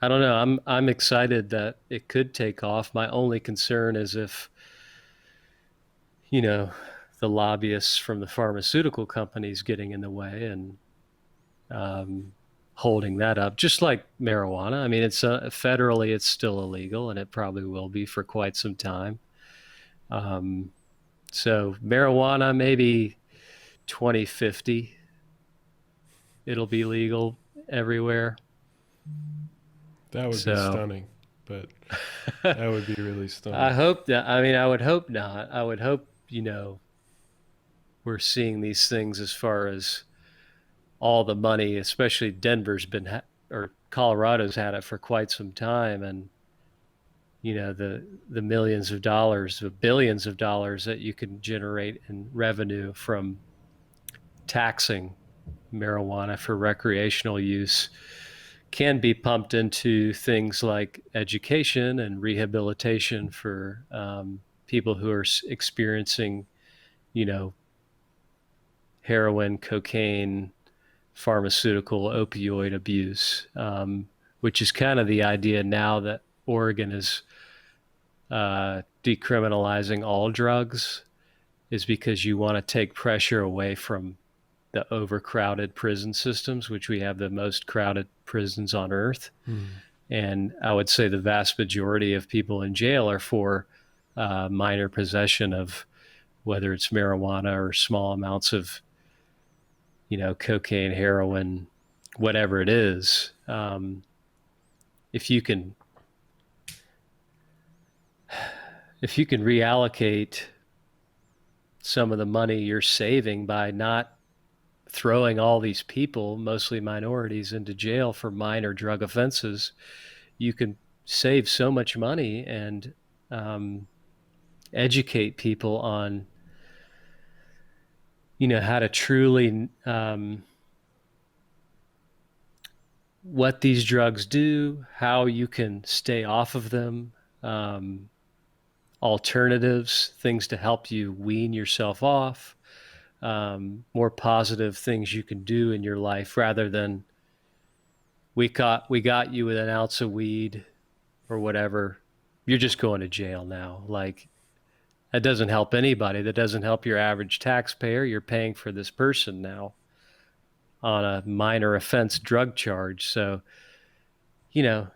don't know. I'm excited that it could take off. My only concern is if, the lobbyists from the pharmaceutical companies getting in the way and holding that up, just like marijuana. I mean, it's federally, it's still illegal, and it probably will be for quite some time. So marijuana, maybe 2050, it'll be legal everywhere. That would be stunning, but that would be really stunning. I hope that, I would hope not. I would hope, we're seeing these things as far as all the money, especially Denver's or Colorado's had it for quite some time. And, the millions of dollars, the billions of dollars that you can generate in revenue from taxing marijuana for recreational use can be pumped into things like education and rehabilitation for people who are experiencing, heroin, cocaine, pharmaceutical, opioid abuse, which is kind of the idea now that Oregon is decriminalizing all drugs, is because you want to take pressure away from the overcrowded prison systems, which we have the most crowded prisons on earth. And I would say the vast majority of people in jail are for minor possession of, whether it's marijuana or small amounts of, cocaine, heroin, whatever it is. If you can reallocate some of the money you're saving by not throwing all these people, mostly minorities, into jail for minor drug offenses, you can save so much money and educate people on, how to truly, what these drugs do, how you can stay off of them, alternatives, things to help you wean yourself off, more positive things you can do in your life, rather than we got you with an ounce of weed or whatever, you're just going to jail now. Like, that doesn't help anybody. That doesn't help your average taxpayer. You're paying for this person now on a minor offense drug charge. So, the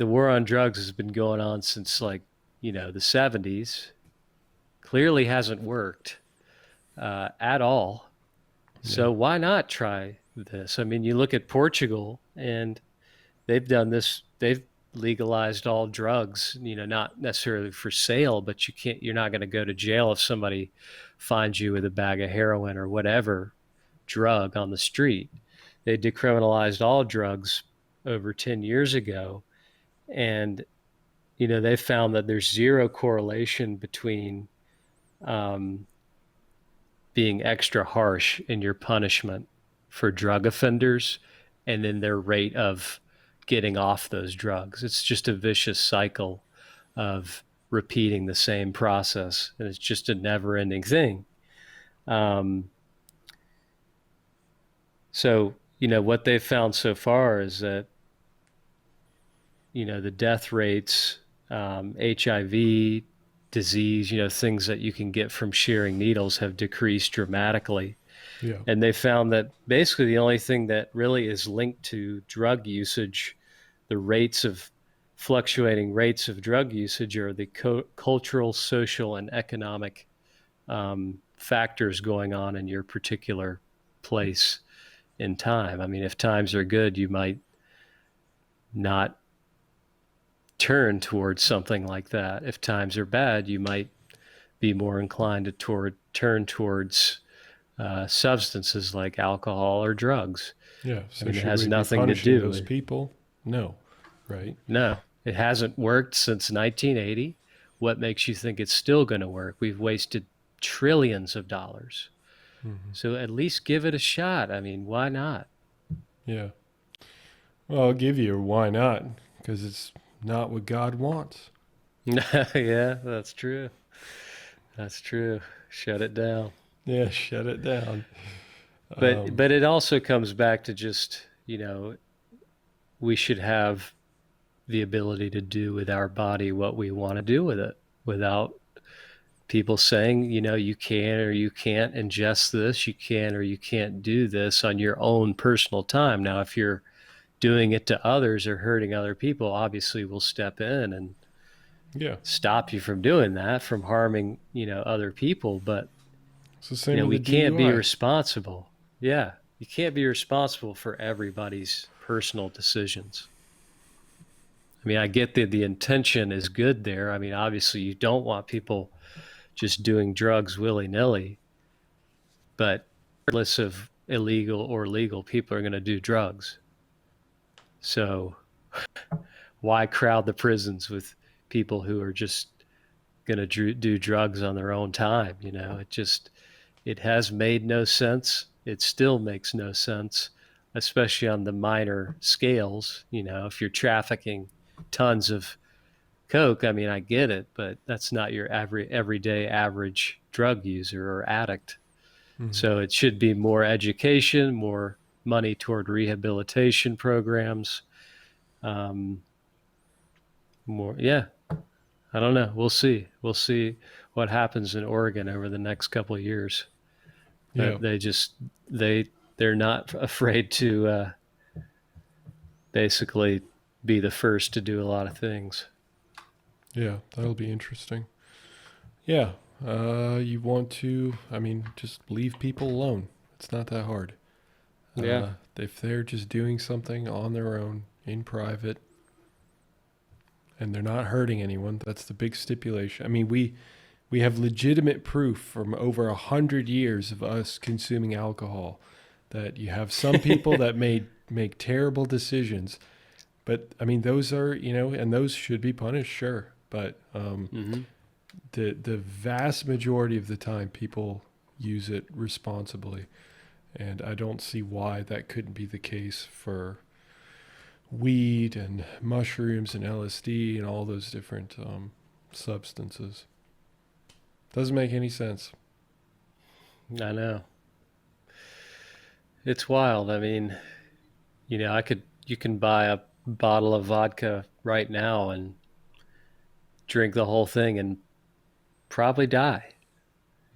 war on drugs has been going on since the 70s. Clearly hasn't worked at all. Yeah. So why not try this? I mean, you look at Portugal, and they've done this. They've legalized all drugs, not necessarily for sale, but you're not going to go to jail if somebody finds you with a bag of heroin or whatever drug on the street. They decriminalized all drugs over 10 years ago. And, they found that there's zero correlation between being extra harsh in your punishment for drug offenders and then their rate of getting off those drugs. It's just a vicious cycle of repeating the same process, and it's just a never-ending thing. So, what they've found so far is that, the death rates, HIV, disease, things that you can get from shearing needles have decreased dramatically. Yeah. And they found that basically the only thing that really is linked to drug usage, the fluctuating rates of drug usage, are the cultural, social, and economic factors going on in your particular place in time. I mean, if times are good, you might not turn towards something like that. If times are bad, you might be more inclined to turn towards substances like alcohol or drugs. Yeah. So it should has we nothing be to punishing do those with people? No. Right. No, it hasn't worked since 1980. What makes you think it's still going to work? We've wasted trillions of dollars. Mm-hmm. So at least give it a shot. I mean, why not? Yeah. Well, I'll give you a why not, because it's not what God wants. Yeah, that's true. That's true. Shut it down. Yeah, shut it down. But it also comes back to just, we should have the ability to do with our body what we want to do with it without people saying, you can or you can't ingest this, you can or you can't do this on your own personal time. Now, if you're doing it to others or hurting other people, obviously we'll step in and stop you from doing that, from harming, other people. But it's the same we with the can't be DUI. responsible. Yeah, you can't be responsible for everybody's personal decisions. I mean, I get that the intention is good there. I mean, obviously you don't want people just doing drugs willy-nilly, but regardless of illegal or legal, people are going to do drugs. So why crowd the prisons with people who are just going to do drugs on their own time? It has made no sense. It still makes no sense, especially on the minor scales. If you're trafficking tons of coke, I mean, I get it, but that's not your everyday average drug user or addict. Mm-hmm. So it should be more education, more money toward rehabilitation programs. More, yeah. I don't know. We'll see. We'll see what happens in Oregon over the next couple of years. Yeah. They're not afraid to basically be the first to do a lot of things. Yeah, that'll be interesting. Yeah, you want to, just leave people alone. It's not that hard. Yeah. If they're just doing something on their own, in private, and they're not hurting anyone, that's the big stipulation. I mean, we have legitimate proof from over 100 years of us consuming alcohol that you have some people that make terrible decisions. But, those are, and those should be punished, sure. But the vast majority of the time, people use it responsibly. And I don't see why that couldn't be the case for weed and mushrooms and LSD and all those different substances. Doesn't make any sense. I know. It's wild. I mean, you can buy a bottle of vodka right now and drink the whole thing and probably die,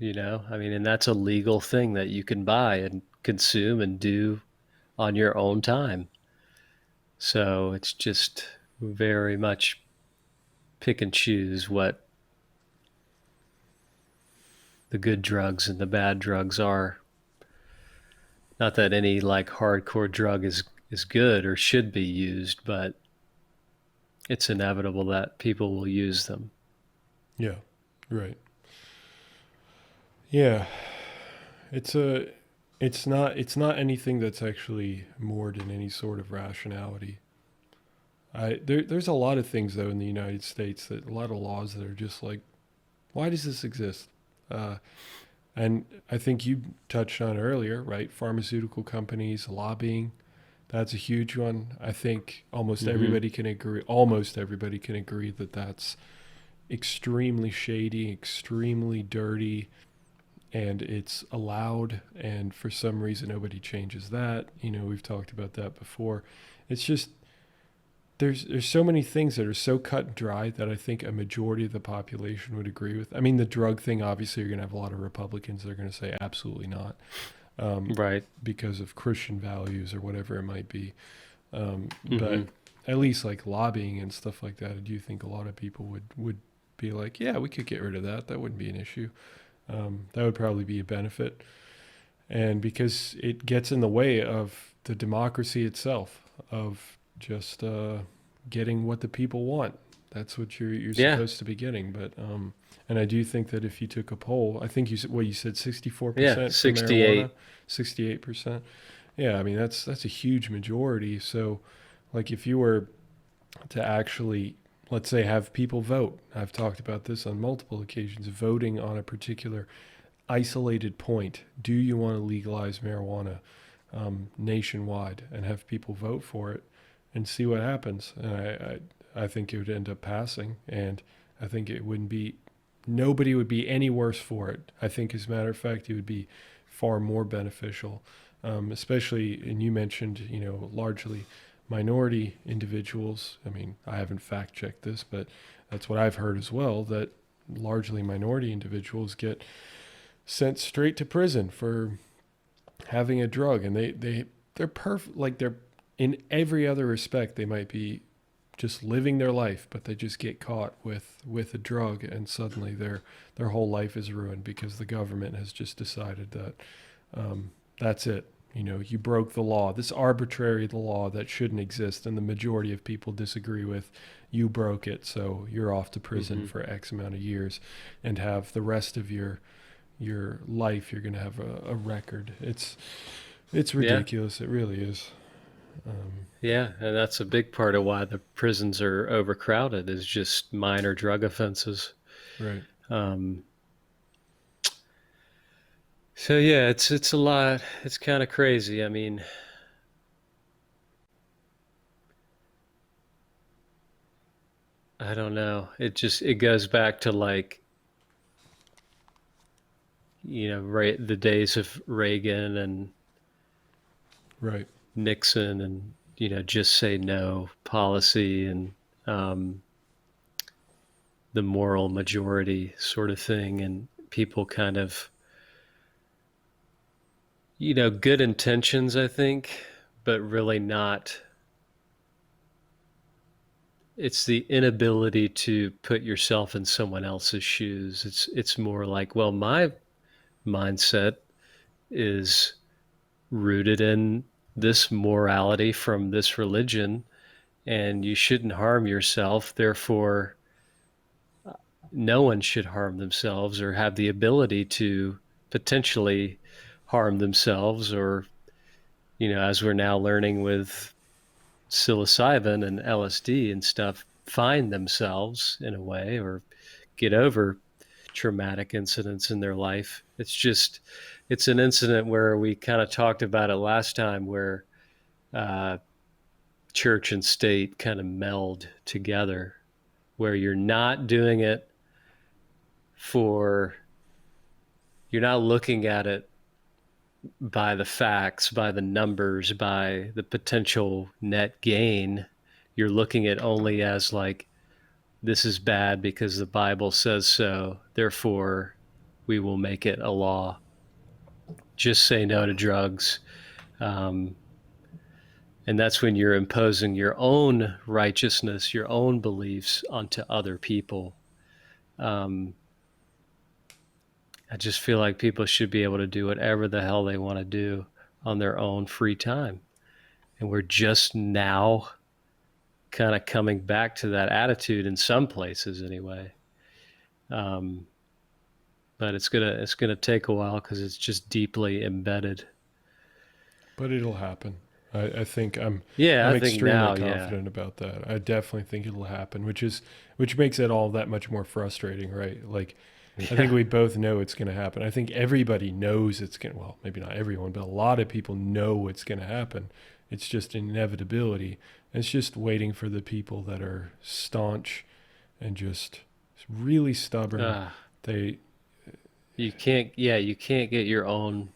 and that's a legal thing that you can buy and consume and do on your own time. So it's just very much pick and choose what the good drugs and the bad drugs are. Not that any hardcore drug is good or should be used, but it's inevitable that people will use them. Yeah, right. Yeah, it's not anything that's actually moored in any sort of rationality. There's a lot of things though in the United States, that a lot of laws that are just like, why does this exist? Uh, and I think you touched on earlier, right? Pharmaceutical companies, lobbying, that's a huge one. I think Mm-hmm. almost everybody can agree that that's extremely shady, extremely dirty, and it's allowed. And for some reason, nobody changes that. We've talked about that before. It's just, there's so many things that are so cut and dry that I think a majority of the population would agree with. I mean, the drug thing, obviously, you're going to have a lot of Republicans that are going to say absolutely not, Right. because of Christian values or whatever it might be. Mm-hmm. But at least like lobbying and stuff like that, I do think a lot of people would be like, yeah, we could get rid of that. That wouldn't be an issue. That would probably be a benefit. And because it gets in the way of the democracy itself, of just getting what the people want. That's what you're Yeah. supposed to be getting. But and I do think that if you took a poll, I think you said Yeah. 64% for marijuana, 68. 68%. Yeah, I mean that's a huge majority. So like if you were to actually, let's say, have people vote. I've talked about this on multiple occasions, voting on a particular isolated point. Do you want to legalize marijuana nationwide, and have people vote for it and see what happens? And I think it would end up passing, and I think it wouldn't be, nobody would be any worse for it. I think, as a matter of fact, it would be far more beneficial, especially, and you mentioned, largely minority individuals. I mean, I haven't fact checked this, but that's what I've heard as well, that largely minority individuals get sent straight to prison for having a drug, and they're perfect, like they're, in every other respect they might be just living their life, but they just get caught with a drug, and suddenly their whole life is ruined because the government has just decided that that's it. You broke the law, this arbitrary law that shouldn't exist, and the majority of people disagree with. You broke it, so you're off to prison Mm-hmm. for X amount of years, and have the rest of your life, you're going to have a record. It's Yeah. ridiculous. It really is. Yeah. And that's a big part of why the prisons are overcrowded, is just minor drug offenses. Right. Um, so yeah, it's a lot. It's kind of crazy. I mean, I don't know. It goes back to like, the days of Reagan and Right. Nixon, and just say no policy, and um, the moral majority sort of thing, and people kind of, good intentions, I think, but really not. It's the inability to put yourself in someone else's shoes. It's more like, well, my mindset is rooted in this morality from this religion, and you shouldn't harm yourself. Therefore, no one should harm themselves or have the ability to potentially harm themselves, or, as we're now learning with psilocybin and LSD and stuff, find themselves in a way, or get over traumatic incidents in their life. It's an incident where we kind of talked about it last time, where uh, church and state kind of meld together, where you're not doing it for, you're not looking at it by the facts, by the numbers, by the potential net gain. You're looking at only as like, this is bad because the Bible says so, therefore we will make it a law. Just say no to drugs. Um, and that's when you're imposing your own righteousness, your own beliefs onto other people. Um, I just feel like people should be able to do whatever the hell they want to do on their own free time. And we're just now kind of coming back to that attitude in some places anyway. Um, but it's gonna take a while because it's just deeply embedded. But it'll happen. I think I'm Yeah, I'm I think extremely now, yeah. confident about that. I definitely think it'll happen, which makes it all that much more frustrating, right? Like I think Yeah. we both know it's going to happen. I think everybody knows it's going to, well, maybe not everyone, but a lot of people know it's going to happen. It's just an inevitability. It's just waiting for the people that are staunch and just really stubborn. Uh, They, you can't get your own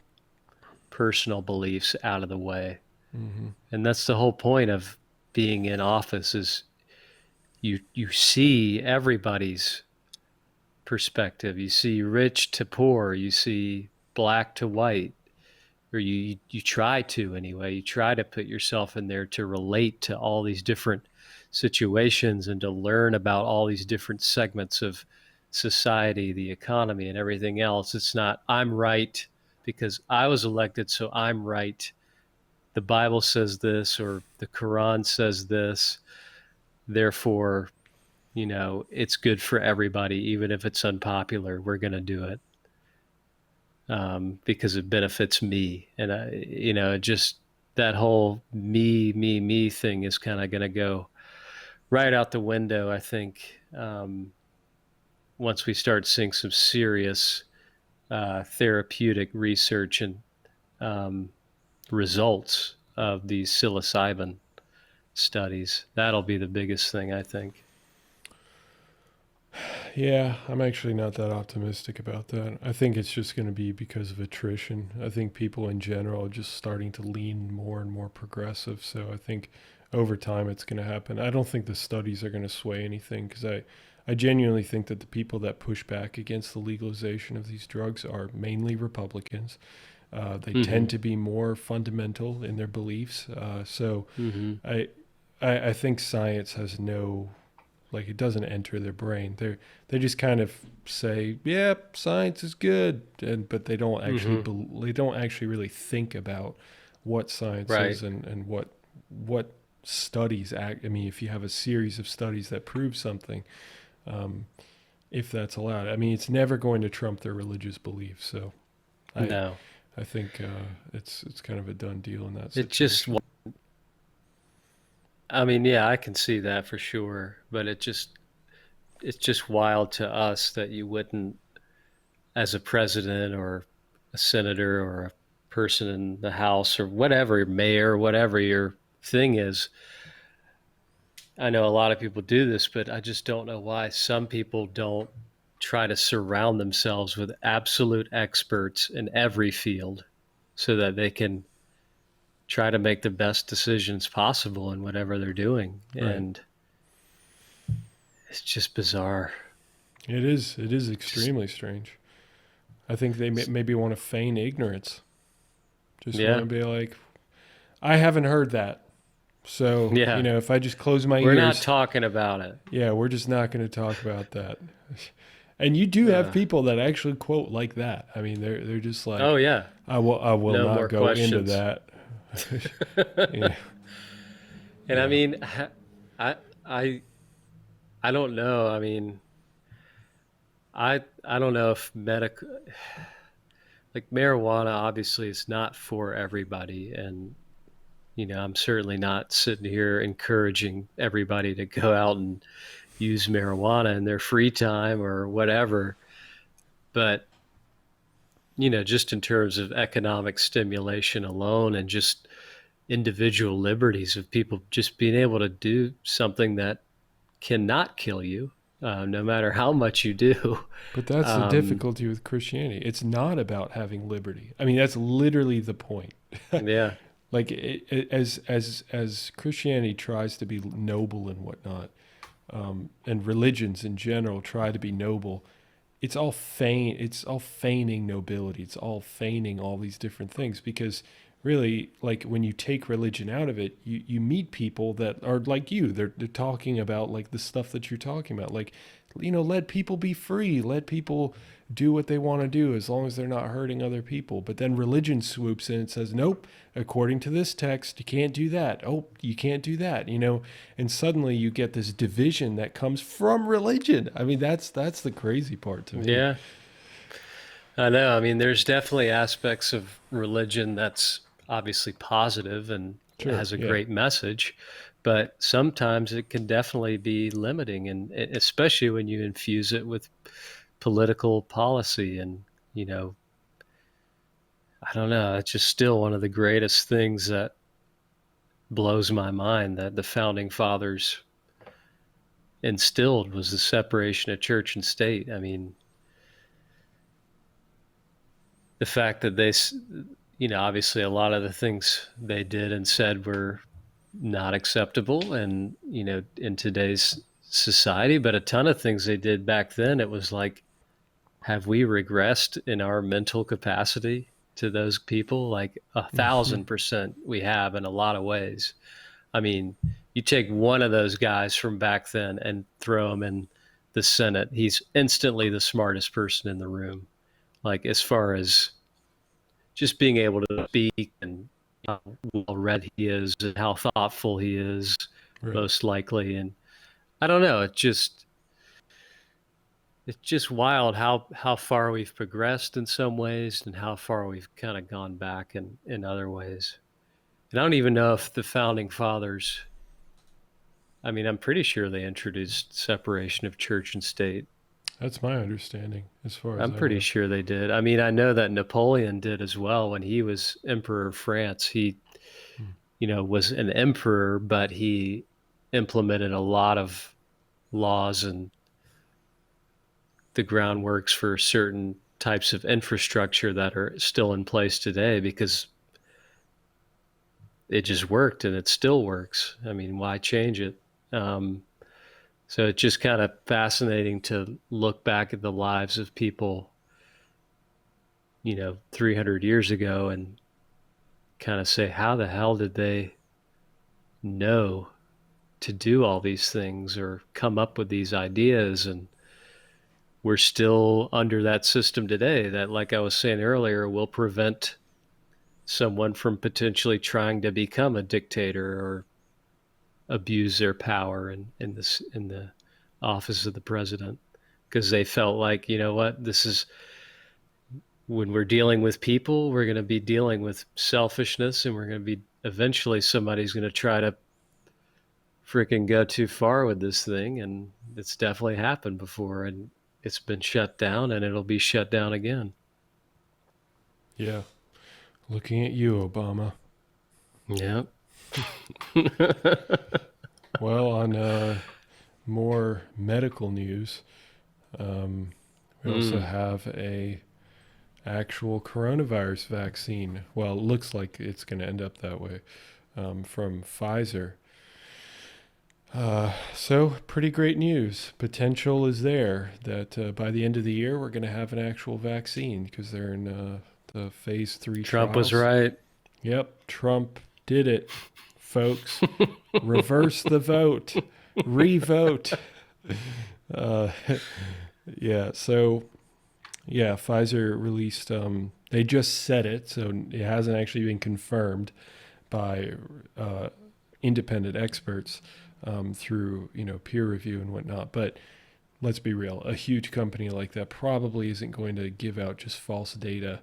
personal beliefs out of the way. hmm And that's the whole point of being in office is you see everybody's perspective. You see rich to poor, you see black to white, or you try to anyway. You try to put yourself in there to relate to all these different situations and to learn about all these different segments of society, the economy, and everything else. It's not I'm right because I was elected, so I'm right. The Bible says this, or the Quran says this. Therefore, it's good for everybody, even if it's unpopular. We're going to do it because it benefits me. And, just that whole me thing is kind of going to go right out the window, I think, once we start seeing some serious therapeutic research and um, results of these psilocybin studies. That'll be the biggest thing, I think. yeah, I'm actually not that optimistic about that. I think it's just going to be because of attrition. I think people in general are just starting to lean more and more progressive. So I think over time it's going to happen. I don't think the studies are going to sway anything because I genuinely think that the people that push back against the legalization of these drugs are mainly Republicans. They Mm-hmm. tend to be more fundamental in their beliefs. So Mm-hmm. I, I think science has no, like, it doesn't enter their brain. They just kind of say, "Yeah, science is good," but they don't actually Mm-hmm. they don't actually really think about what science Right. is and what studies act. I mean, if you have a series of studies that prove something, um, if that's allowed, I mean, it's never going to trump their religious beliefs. So I No. I think it's kind of a done deal in that It just, situation. I mean, yeah, I can see that for sure, but it's just wild to us that you wouldn't, as a president or a senator or a person in the House or whatever, mayor, whatever your thing is. I know a lot of people do this, but I just don't know why some people don't try to surround themselves with absolute experts in every field so that they can try to make the best decisions possible in whatever they're doing. Right. And it's just bizarre. It is. It is Just, extremely strange. I think they maybe want to feign ignorance. Just want yeah. to be like, I haven't heard that. So, Yeah. if I just close my We're not ears, talking about it. yeah, we're just not going to talk about that. And you do have Uh, people that actually quote like that. I mean, they're just oh, like, yeah. I will No not more go into questions. that. Yeah, And I yeah, mean, I, I, I don't know. I mean, I don't know if like marijuana obviously is not for everybody. And, I'm certainly not sitting here encouraging everybody to go out and use marijuana in their free time or whatever. But, just in terms of economic stimulation alone and just individual liberties of people just being able to do something that cannot kill you, no matter how much you do. but that's the Um, difficulty with Christianity. It's not about having liberty. I mean, that's literally the point. yeah, Like as Christianity tries to be noble and whatnot, and religions in general try to be noble, it's all feigning nobility. It's all feigning all these different things because really, like, when you take religion out of it, you meet people that are like you. They're talking about like the stuff that you're talking about. Like, let people be free. Let people do what they want to do as long as they're not hurting other people. But then religion swoops in and says, nope, according to this text, you can't do that. Oh, you can't do that, and suddenly you get this division that comes from religion. I mean, that's the crazy part to me. yeah, I know. I mean, there's definitely aspects of religion that's obviously positive, and Sure, has a yeah. great message, but sometimes it can definitely be limiting, and especially when you infuse it with political policy. And, I don't know, it's just still one of the greatest things that blows my mind that the founding fathers instilled was the separation of church and state. I mean, the fact that they, obviously a lot of the things they did and said were not acceptable and, in today's society, but a ton of things they did back then, it was like, have we regressed in our mental capacity to those people? Like 1,000% we have in a lot of ways. I mean, you take one of those guys from back then and throw him in the Senate, he's instantly the smartest person in the room. Like, as far as just being able to speak and how well read he is and how thoughtful he is, Right. most likely. And I don't know, it's just wild how far we've progressed in some ways and how far we've kind of gone back in other ways. And I don't even know if the founding fathers, I mean, I'm pretty sure they introduced separation of church and state. That's my understanding as far as I'm I pretty know. sure they did. I mean, I know that Napoleon did as well when he was emperor of France. He, was an emperor, but he implemented a lot of laws and the groundworks for certain types of infrastructure that are still in place today because it just worked and it still works. I mean, why change it? So it's just kind of fascinating to look back at the lives of people, 300 years ago and kind of say, how the hell did they know to do all these things or come up with these ideas? And we're still under that system today that, like I was saying earlier, will prevent someone from potentially trying to become a dictator or abuse their power in the office of the president, because they felt like, what, this is, when we're dealing with people, we're going to be dealing with selfishness, and we're going to be, eventually somebody's going to try to freaking go too far with this thing. And it's definitely happened before, and it's been shut down, and it'll be shut down again. Yeah. Looking at you, Obama. Yeah. Well, on more medical news, we also have a actual coronavirus vaccine. Well, it looks like it's going to end up that way, from Pfizer. So pretty great news. Potential is there that by the end of the year, we're going to have an actual vaccine because they're in the phase 3 Trump trials. was right. Yep, Trump did it, folks. Reverse the vote. Revote. Yeah, so, yeah, Pfizer released, they just said it, so it hasn't actually been confirmed by independent experts through, peer review and whatnot. But let's be real, a huge company like that probably isn't going to give out just false data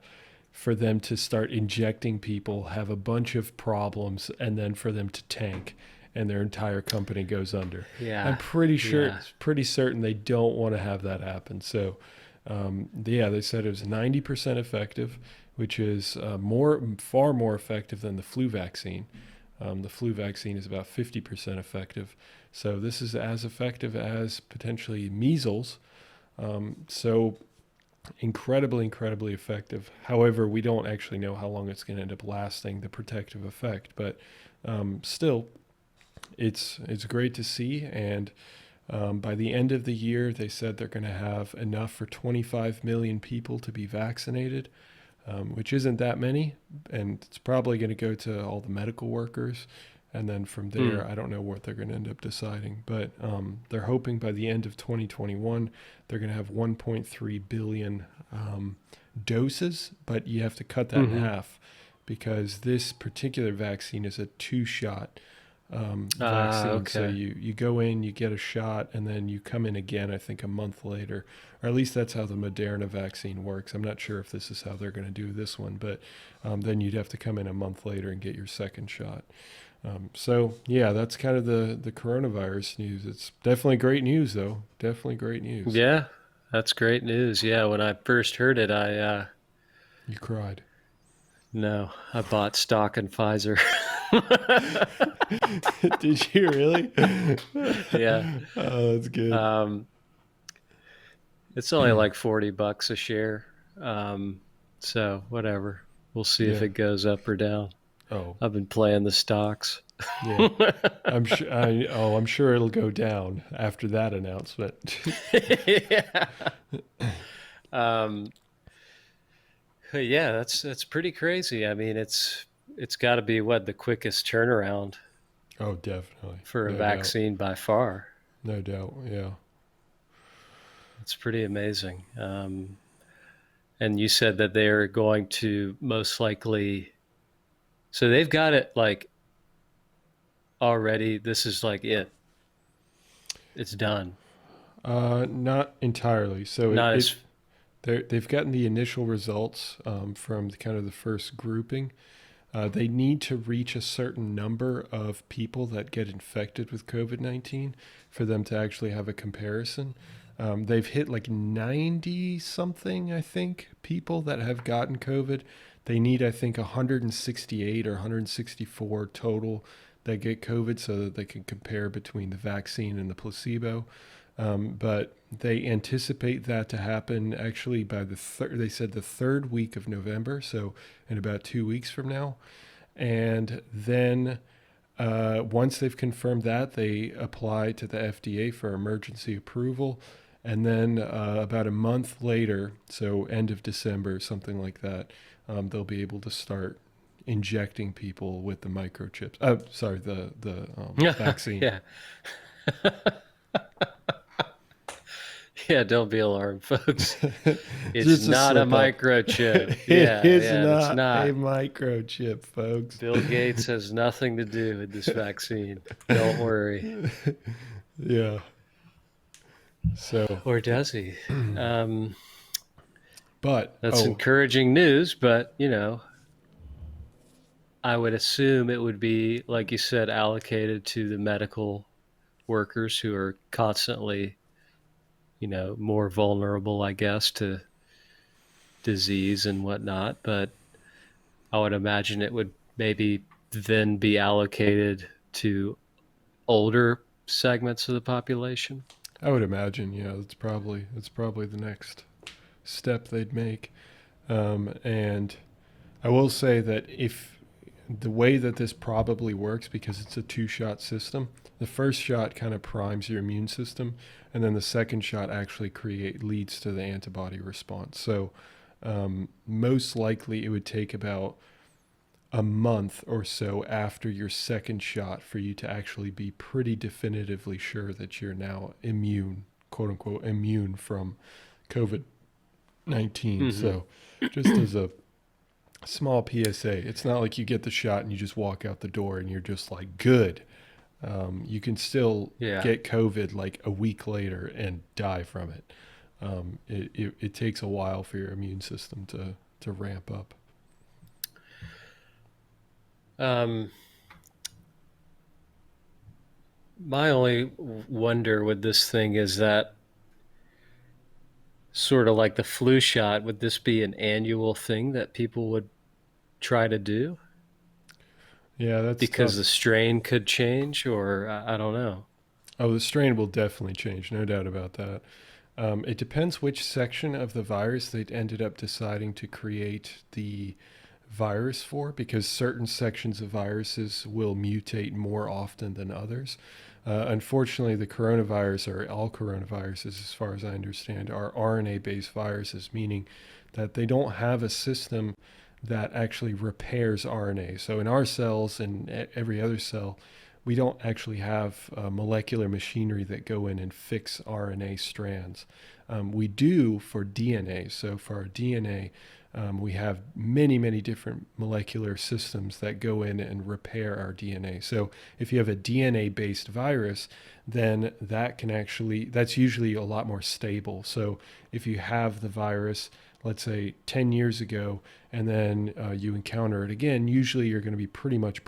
for them to start injecting people, have a bunch of problems, and then for them to tank and their entire company goes under. Yeah. I'm pretty sure, pretty certain they don't want to have that happen. So, they said it was 90% effective, which is far more effective than the flu vaccine. The flu vaccine is about 50% effective. So this is as effective as potentially measles. So incredibly effective. However, we don't actually know how long it's going to end up lasting, the protective effect. But still, it's great to see. And by the end of the year, they said they're going to have enough for 25 million people to be vaccinated, which isn't that many. And it's probably going to go to all the medical workers. And then from there, I don't know what they're going to end up deciding. But they're hoping by the end of 2021, they're going to have 1.3 billion doses. But you have to cut that in half because this particular vaccine is a 2-shot vaccine. So Okay. you go in, you get a shot, and then you come in again, I think a month later. Or at least that's how the Moderna vaccine works. I'm not sure if this is how they're going to do this one, but then you'd have to come in a month later and get your second shot. So yeah, that's kind of the coronavirus news. It's definitely great news, though. Definitely great news. Yeah, that's great news. Yeah, when I first heard it, You cried. no, I bought stock in Pfizer. Did you really? Yeah. Oh, that's good. Um, it's only like $40 a share. So whatever. We'll see if Yeah. it goes up or down. Oh, I've been playing the stocks. yeah. I'm sure. I'm sure it'll go down after that announcement. Yeah. Um, yeah, that's pretty crazy. I mean, it's got to be the quickest turnaround Oh, definitely. for a No doubt. vaccine by far. No doubt. Yeah. It's pretty amazing. And you said that they're going to most likely, so they've got it like already. This is like it. It's done. Not entirely. So Not as they've gotten the initial results from kind of the first grouping. They need to reach a certain number of people that get infected with COVID-19 for them to actually have a comparison. They've hit like 90 something, I think, people that have gotten COVID. They need, I think, 168 or 164 total that get COVID so that they can compare between the vaccine and the placebo. But they anticipate that to happen actually by they said the third week of November, so in about 2 weeks from now. And then once they've confirmed that, they apply to the FDA for emergency approval. And then about a month later, so end of December, something like that, they'll be able to start injecting people with the microchips. Sorry, the vaccine. yeah. Yeah, don't be alarmed, folks. It's Just a not a slip up. microchip. It is It's not not. a microchip, folks. Bill Gates has nothing to do with this vaccine. Don't worry. Yeah. So, Or does he? but That's encouraging news, but, I would assume it would be, like you said, allocated to the medical workers who are constantly, more vulnerable, I guess, to disease and whatnot. But I would imagine it would maybe then be allocated to older segments of the population. I would imagine, yeah, that's probably the next step they'd make. And I will say that if the way that this probably works, because it's a 2-shot system, the first shot kind of primes your immune system, and then the second shot actually leads to the antibody response. So most likely it would take about a month or so after your second shot for you to actually be pretty definitively sure that you're now immune, quote unquote, immune from COVID-19. Mm-hmm. So just as a small PSA, it's not like you get the shot and you just walk out the door and you're just like, good. You can still get COVID like a week later and die from it. It takes a while for your immune system to ramp up. My only wonder with this thing is that sort of like the flu shot, would this be an annual thing that people would try to do? Yeah, that's because tough. the strain could change, or I don't know. Oh, the strain will definitely change, no doubt about that. It depends which section of the virus they'd ended up deciding to create the virus for, because certain sections of viruses will mutate more often than others. Unfortunately, the coronavirus, or all coronaviruses, as far as I understand, are RNA-based viruses, meaning that they don't have a system that actually repairs RNA. So in our cells and every other cell, we don't actually have molecular machinery that go in and fix RNA strands. We do for DNA. So for our DNA, we have many, many different molecular systems that go in and repair our DNA. So if you have a DNA-based virus, then that's usually a lot more stable. So if you have the virus, let's say 10 years ago, and then you encounter it again, usually you're going to be pretty much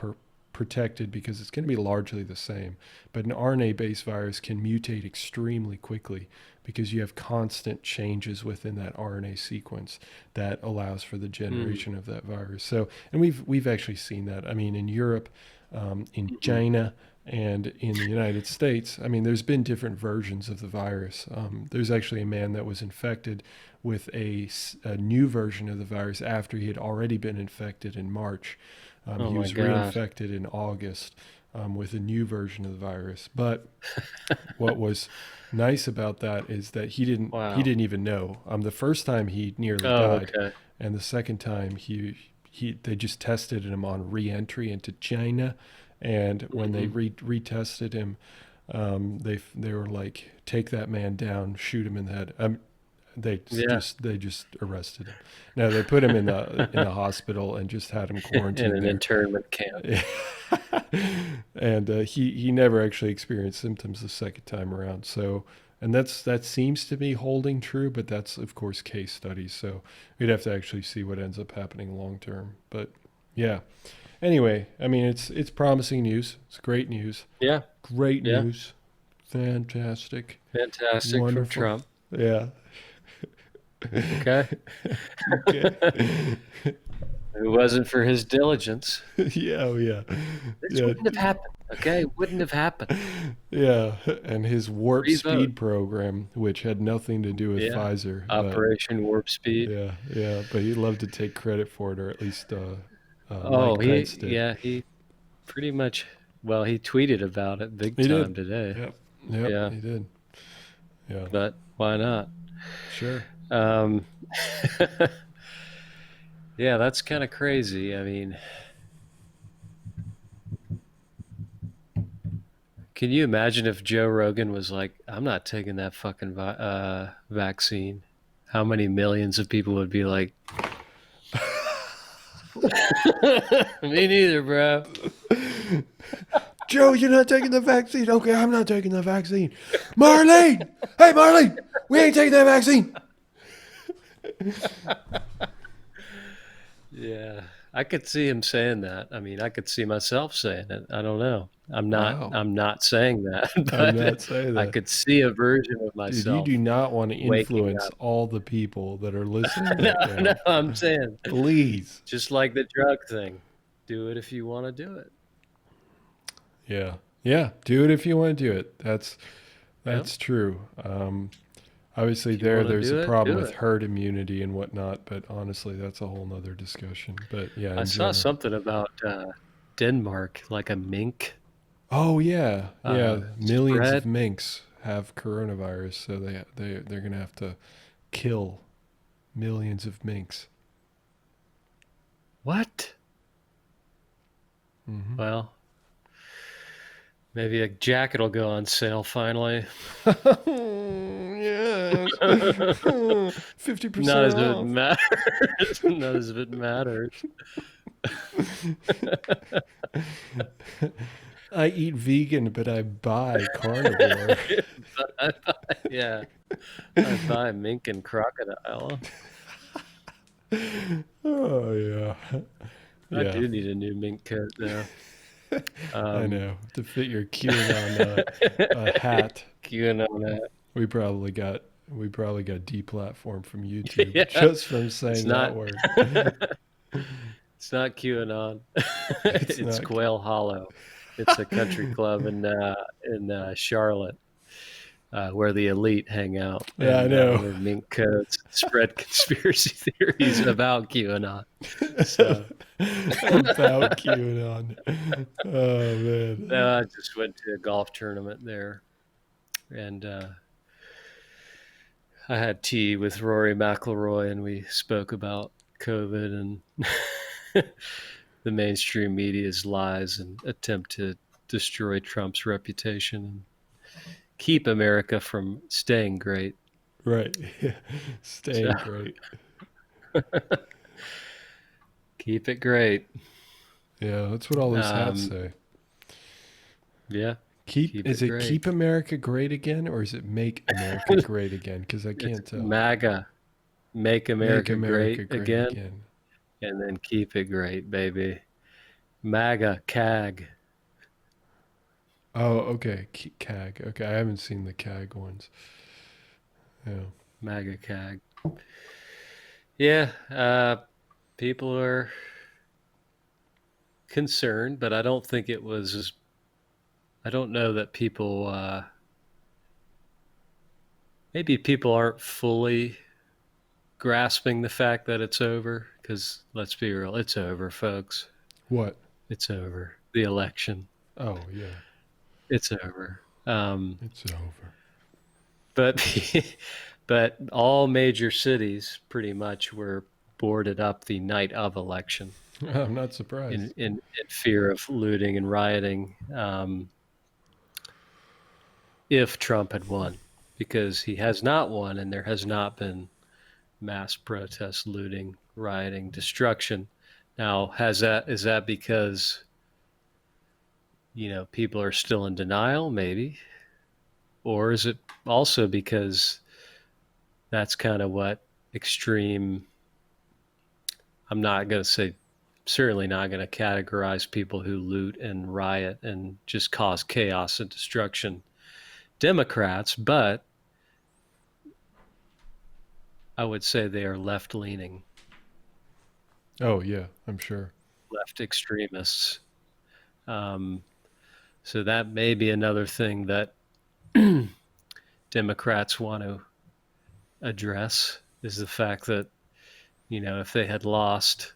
protected because it's going to be largely the same. But an RNA-based virus can mutate extremely quickly because you have constant changes within that RNA sequence that allows for the generation of that virus. So, and we've actually seen that. I mean, in Europe, in China, and in the United States, I mean, there's been different versions of the virus. There's actually a man that was infected with a new version of the virus after he had already been infected in March. He was reinfected in August with a new version of the virus. But what was nice about that is that he didn't even know. The first time he nearly died, and the second time they just tested him on re-entry into China, and when they retested him, they were like, take that man down, shoot him in the head. They just arrested him. No, they put him in the hospital and just had him quarantined in an internment camp. And he never actually experienced symptoms the second time around. So, and that seems to be holding true, but that's of course case studies. So we'd have to actually see what ends up happening long term. But yeah. Anyway, I mean, it's promising news. It's great news. Yeah. Great news. Fantastic. Wonderful. From Trump. Yeah. Okay. If it wasn't for his diligence. Yeah. This wouldn't have happened. Okay, wouldn't have happened. Yeah, and his warp speed program, which had nothing to do with Pfizer. Operation Warp Speed. Yeah, but he'd love to take credit for it, or at least he pretty much. Well, he tweeted about it big time today. Yep, he did. Yeah, but why not? Sure. Yeah, that's kind of crazy. I mean, can you imagine if Joe Rogan was like, I'm not taking that fucking vaccine? How many millions of people would be like, me neither, bro. Joe, you're not taking the vaccine. Okay, I'm not taking the vaccine. Marlene! Hey, Marlene! We ain't taking that vaccine. Yeah, I could see him saying that. I mean, I could see myself saying it. I don't know. I'm not saying that. But I'm not saying that. I could see a version of myself. Dude, you do not want to influence all the people that are listening. No, I'm saying, please. Just like the drug thing, do it if you want to do it. Yeah, do it if you want to do it. That's true. Obviously, there's a problem with herd immunity and whatnot, but honestly, that's a whole nother discussion. But yeah, I saw something about Denmark, like a mink. Oh yeah. Millions of minks have coronavirus, so they're gonna have to kill millions of minks. What? Mm-hmm. Well, maybe a jacket will go on sale finally. Yeah, 50% Not as off. it matters. Not as if it matters. I eat vegan, but I buy carnivore. I buy mink and crocodile. Oh yeah. I do need a new mink coat now. I know, to fit your QAnon hat. QAnon hat. We probably got deplatformed from YouTube just from saying that word. It's not QAnon. It's Quail Hollow. It's a country club in Charlotte where the elite hang out. Yeah, I know. Wear mink coats, spread conspiracy theories about QAnon. So. About QAnon. Oh man. No, I just went to a golf tournament there, and I had tea with Rory McIlroy, and we spoke about COVID and the mainstream media's lies and attempt to destroy Trump's reputation and keep America from staying great. Right. So Staying great. keep it great. Yeah, that's what all those hats Um, say. yeah, Keep keep is it it great. keep America great again or is it make America great again? Because I It's can't tell. MAGA, make Make America America great great again, again. and then keep it great, baby. MAGA, CAG, Oh, okay. CAG. Okay, I haven't seen the CAG ones. Yeah. MAGA, CAG. Yeah, people are concerned, but I don't think it was. I don't know that people. Maybe people aren't fully grasping the fact that it's over. Because let's be real, it's over, folks. What? It's over. The election. Oh, yeah. It's over. It's over. But but all major cities pretty much were boarded up the night of election I'm not surprised. in fear of looting and rioting, if Trump had won, because he has not won, and there has not been mass protests, looting, rioting, destruction. Now, has that is that because people are still in denial, maybe, or is it also because that's kind of what extreme? I'm not going to say, certainly not going to categorize people who loot and riot and just cause chaos and destruction Democrats, but I would say they are left leaning, Oh, yeah, I'm sure. left extremists. Um, so that may be another thing that Democrats want to address is the fact that, if they had lost,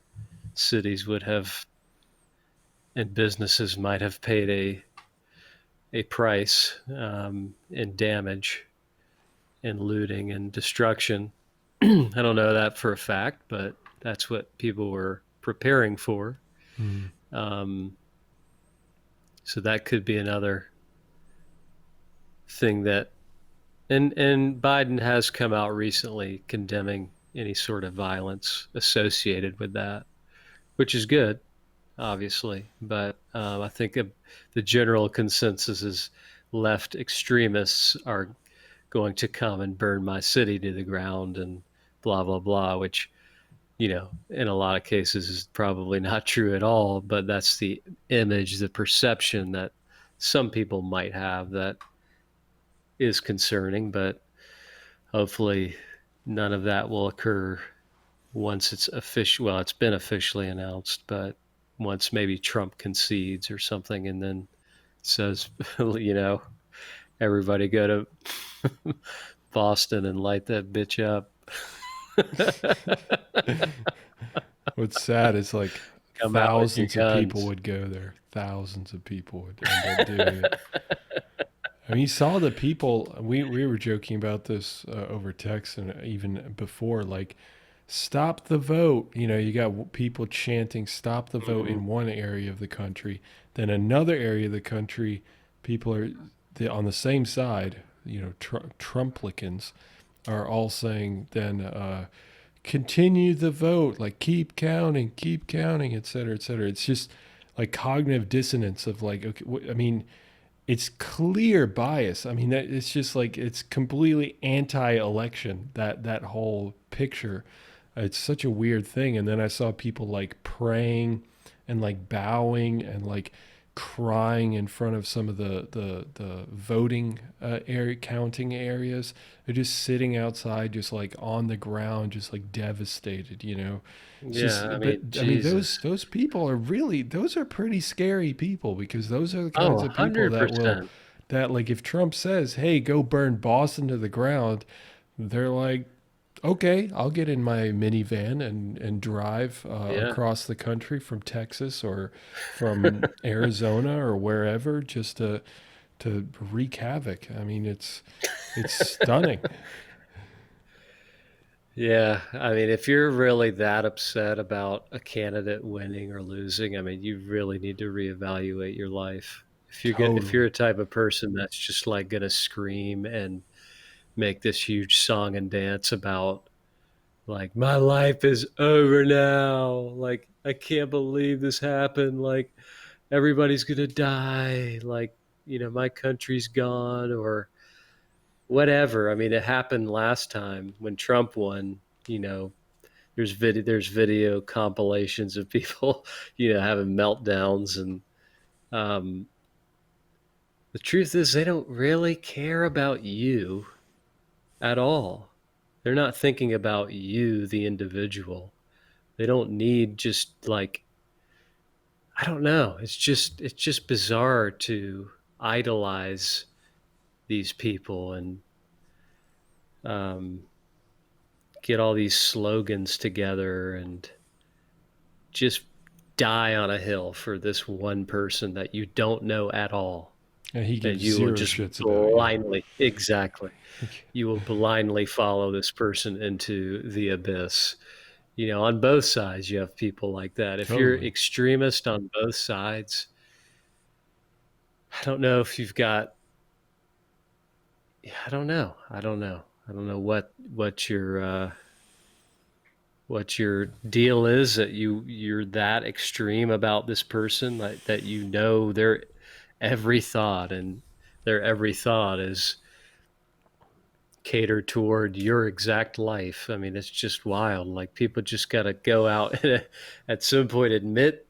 cities would have and businesses might have paid a price in damage and looting and destruction. I don't know that for a fact, but that's what people were preparing for. Mm. Um, so that could be another thing that, and Biden has come out recently condemning any sort of violence associated with that, which is good, obviously. But I think the general consensus is left extremists are going to come and burn my city to the ground and blah blah blah, which in a lot of cases is probably not true at all, but that's the image, the perception that some people might have that is concerning, but hopefully none of that will occur once it's official. Well, it's been officially announced, but once maybe Trump concedes or something and then says, everybody go to Boston and light that bitch up. What's sad is like Come out with your thousands of people guns. would go there. Thousands of people would end up doing it. I mean, you saw the people. We were joking about this over text and even before. Like, stop the vote. You got people chanting "Stop the vote" Mhm. in one area of the country. Then another area of the country, people are on the same side. Trumplicans are all saying then continue the vote, like keep counting, et cetera, et cetera. It's just like cognitive dissonance of like, okay, I mean, it's clear bias. I mean, it's just like it's completely anti-election. That whole picture, it's such a weird thing. And then I saw people like praying and like bowing and like crying in front of some of the voting area counting areas. They're just sitting outside, just like on the ground, just like devastated. It's Yeah, I just, but mean, I mean, those Jesus. those people are really, those are pretty scary people because those are the Oh, kinds of people %. that like if Trump says, "Hey, go burn Boston to the ground," they're like, "Okay, I'll get in my minivan and drive Yeah. across the country from Texas or from Arizona or wherever just to wreak havoc." I mean, it's stunning. Yeah. I mean, if you're really that upset about a candidate winning or losing, I mean, you really need to reevaluate your life. If you're Totally. a type of person that's just like gonna scream and make this huge song and dance about like, my life is over now. Like, I can't believe this happened. Like, everybody's going to die. Like, my country's gone or whatever. I mean, it happened last time when Trump won, there's video compilations of people, having meltdowns. And um, the truth is they don't really care about you at all. They're not thinking about you, the individual. They don't need just like, I don't know. It's just bizarre to idolize these people and um, get all these slogans together and just die on a hill for this one person that you don't know at all. And he And gives you will zero just shits about you. blindly, exactly. You will blindly follow this person into the abyss. On both sides, you have people like that. If you're Totally. extremist on both sides, I don't know if you've got, I don't know. I don't know what your deal is that you're that extreme about this person, like that their every thought, and their every thought is catered toward your exact life. I mean, it's just wild. Like, people just got to go out and at some point admit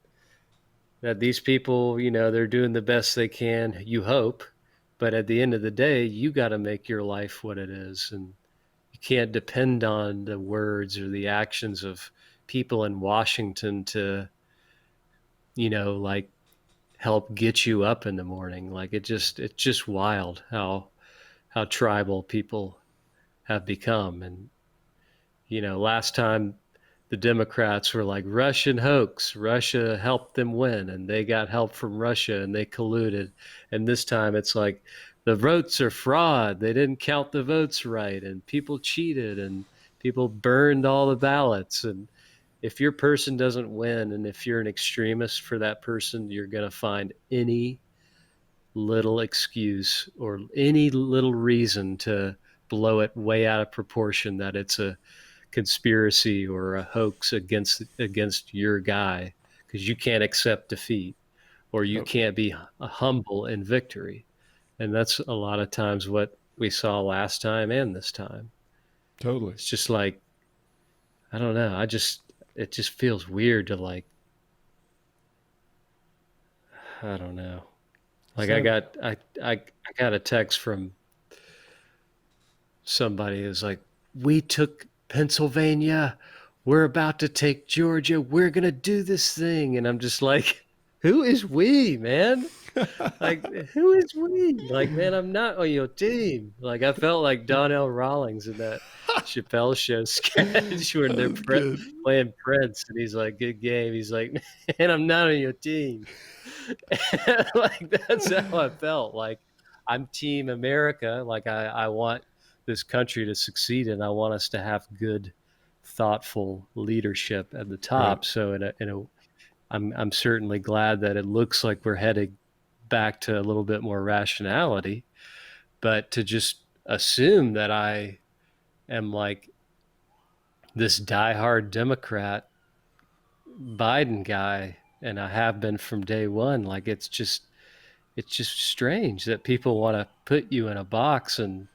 that these people, they're doing the best they can, you hope, but at the end of the day, you got to make your life what it is. And you can't depend on the words or the actions of people in Washington to, like, help get you up in the morning. Like, it's just wild how tribal people have become. And last time the Democrats were like, Russian hoax, Russia helped them win, and they got help from Russia and they colluded. And this time it's like, the votes are fraud, they didn't count the votes right, and people cheated and people burned all the ballots. And if your person doesn't win, and if you're an extremist for that person, you're going to find any little excuse or any little reason to blow it way out of proportion, that it's a conspiracy or a hoax against your guy, because you can't accept defeat or you Oh, can't be humble in victory. And that's a lot of times what we saw last time and this time. totally. It's just like, I don't know. It just feels weird to, like, I don't know. Like, So, I got a text from somebody who's like, we took Pennsylvania, we're about to take Georgia, we're gonna do this thing. And I'm just like, who is we, man? Like, who is we? Like, man, I'm not on your team. Like, I felt like Donnell Rawlings in that Chappelle Show sketch when they're that's good. playing Prince, and he's like, good game. He's like, man, I'm not on your team. Like, that's how I felt. Like, I'm Team America. Like, I want this country to succeed, and I want us to have good, thoughtful leadership at the top. Right. So I'm certainly glad that it looks like we're heading back to a little bit more rationality. But to just assume that I am like this diehard Democrat Biden guy, and I have been from day one, like, it's just strange that people want to put you in a box. And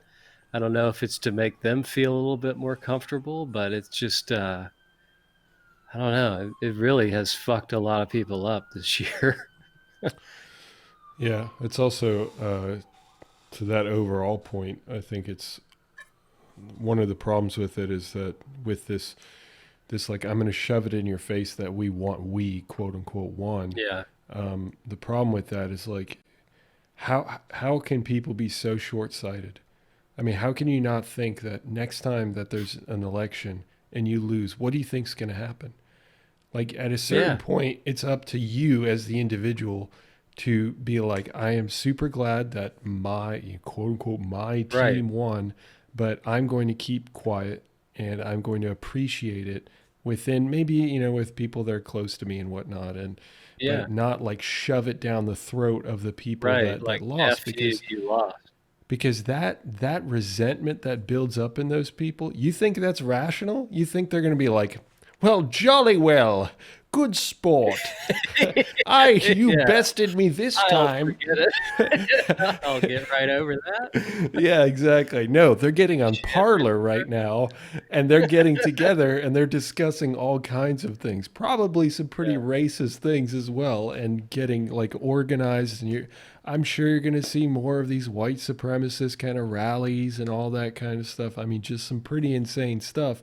I don't know if it's to make them feel a little bit more comfortable, but it's just I don't know. It really has fucked a lot of people up this year. Yeah. It's also to that overall point. I think it's one of the problems with it is that with this like, I'm going to shove it in your face that we quote unquote won. Yeah. The problem with that is like, how can people be so short-sighted? I mean, how can you not think that next time that there's an election and you lose, what do you think's going to happen? Like, at a certain Yeah. point, it's up to you as the individual to be like, I am super glad that my quote unquote my Right. team won, but I'm going to keep quiet and I'm going to appreciate it within, maybe, with people that are close to me and whatnot, and Yeah. but not like shove it down the throat of the people Right. that Like, lost, F you, because you lost. because that resentment that builds up in those people, you think that's rational? You think they're going to be like, well, jolly well, good sport. You Yeah. bested me this I'll time. forget it. I'll get right over that. Yeah, exactly. No, they're getting on Parlor right now, and they're getting together and they're discussing all kinds of things, probably some pretty Yeah. racist things as well, and getting like organized. And I'm sure you're going to see more of these white supremacist kind of rallies and all that kind of stuff. I mean, just some pretty insane stuff.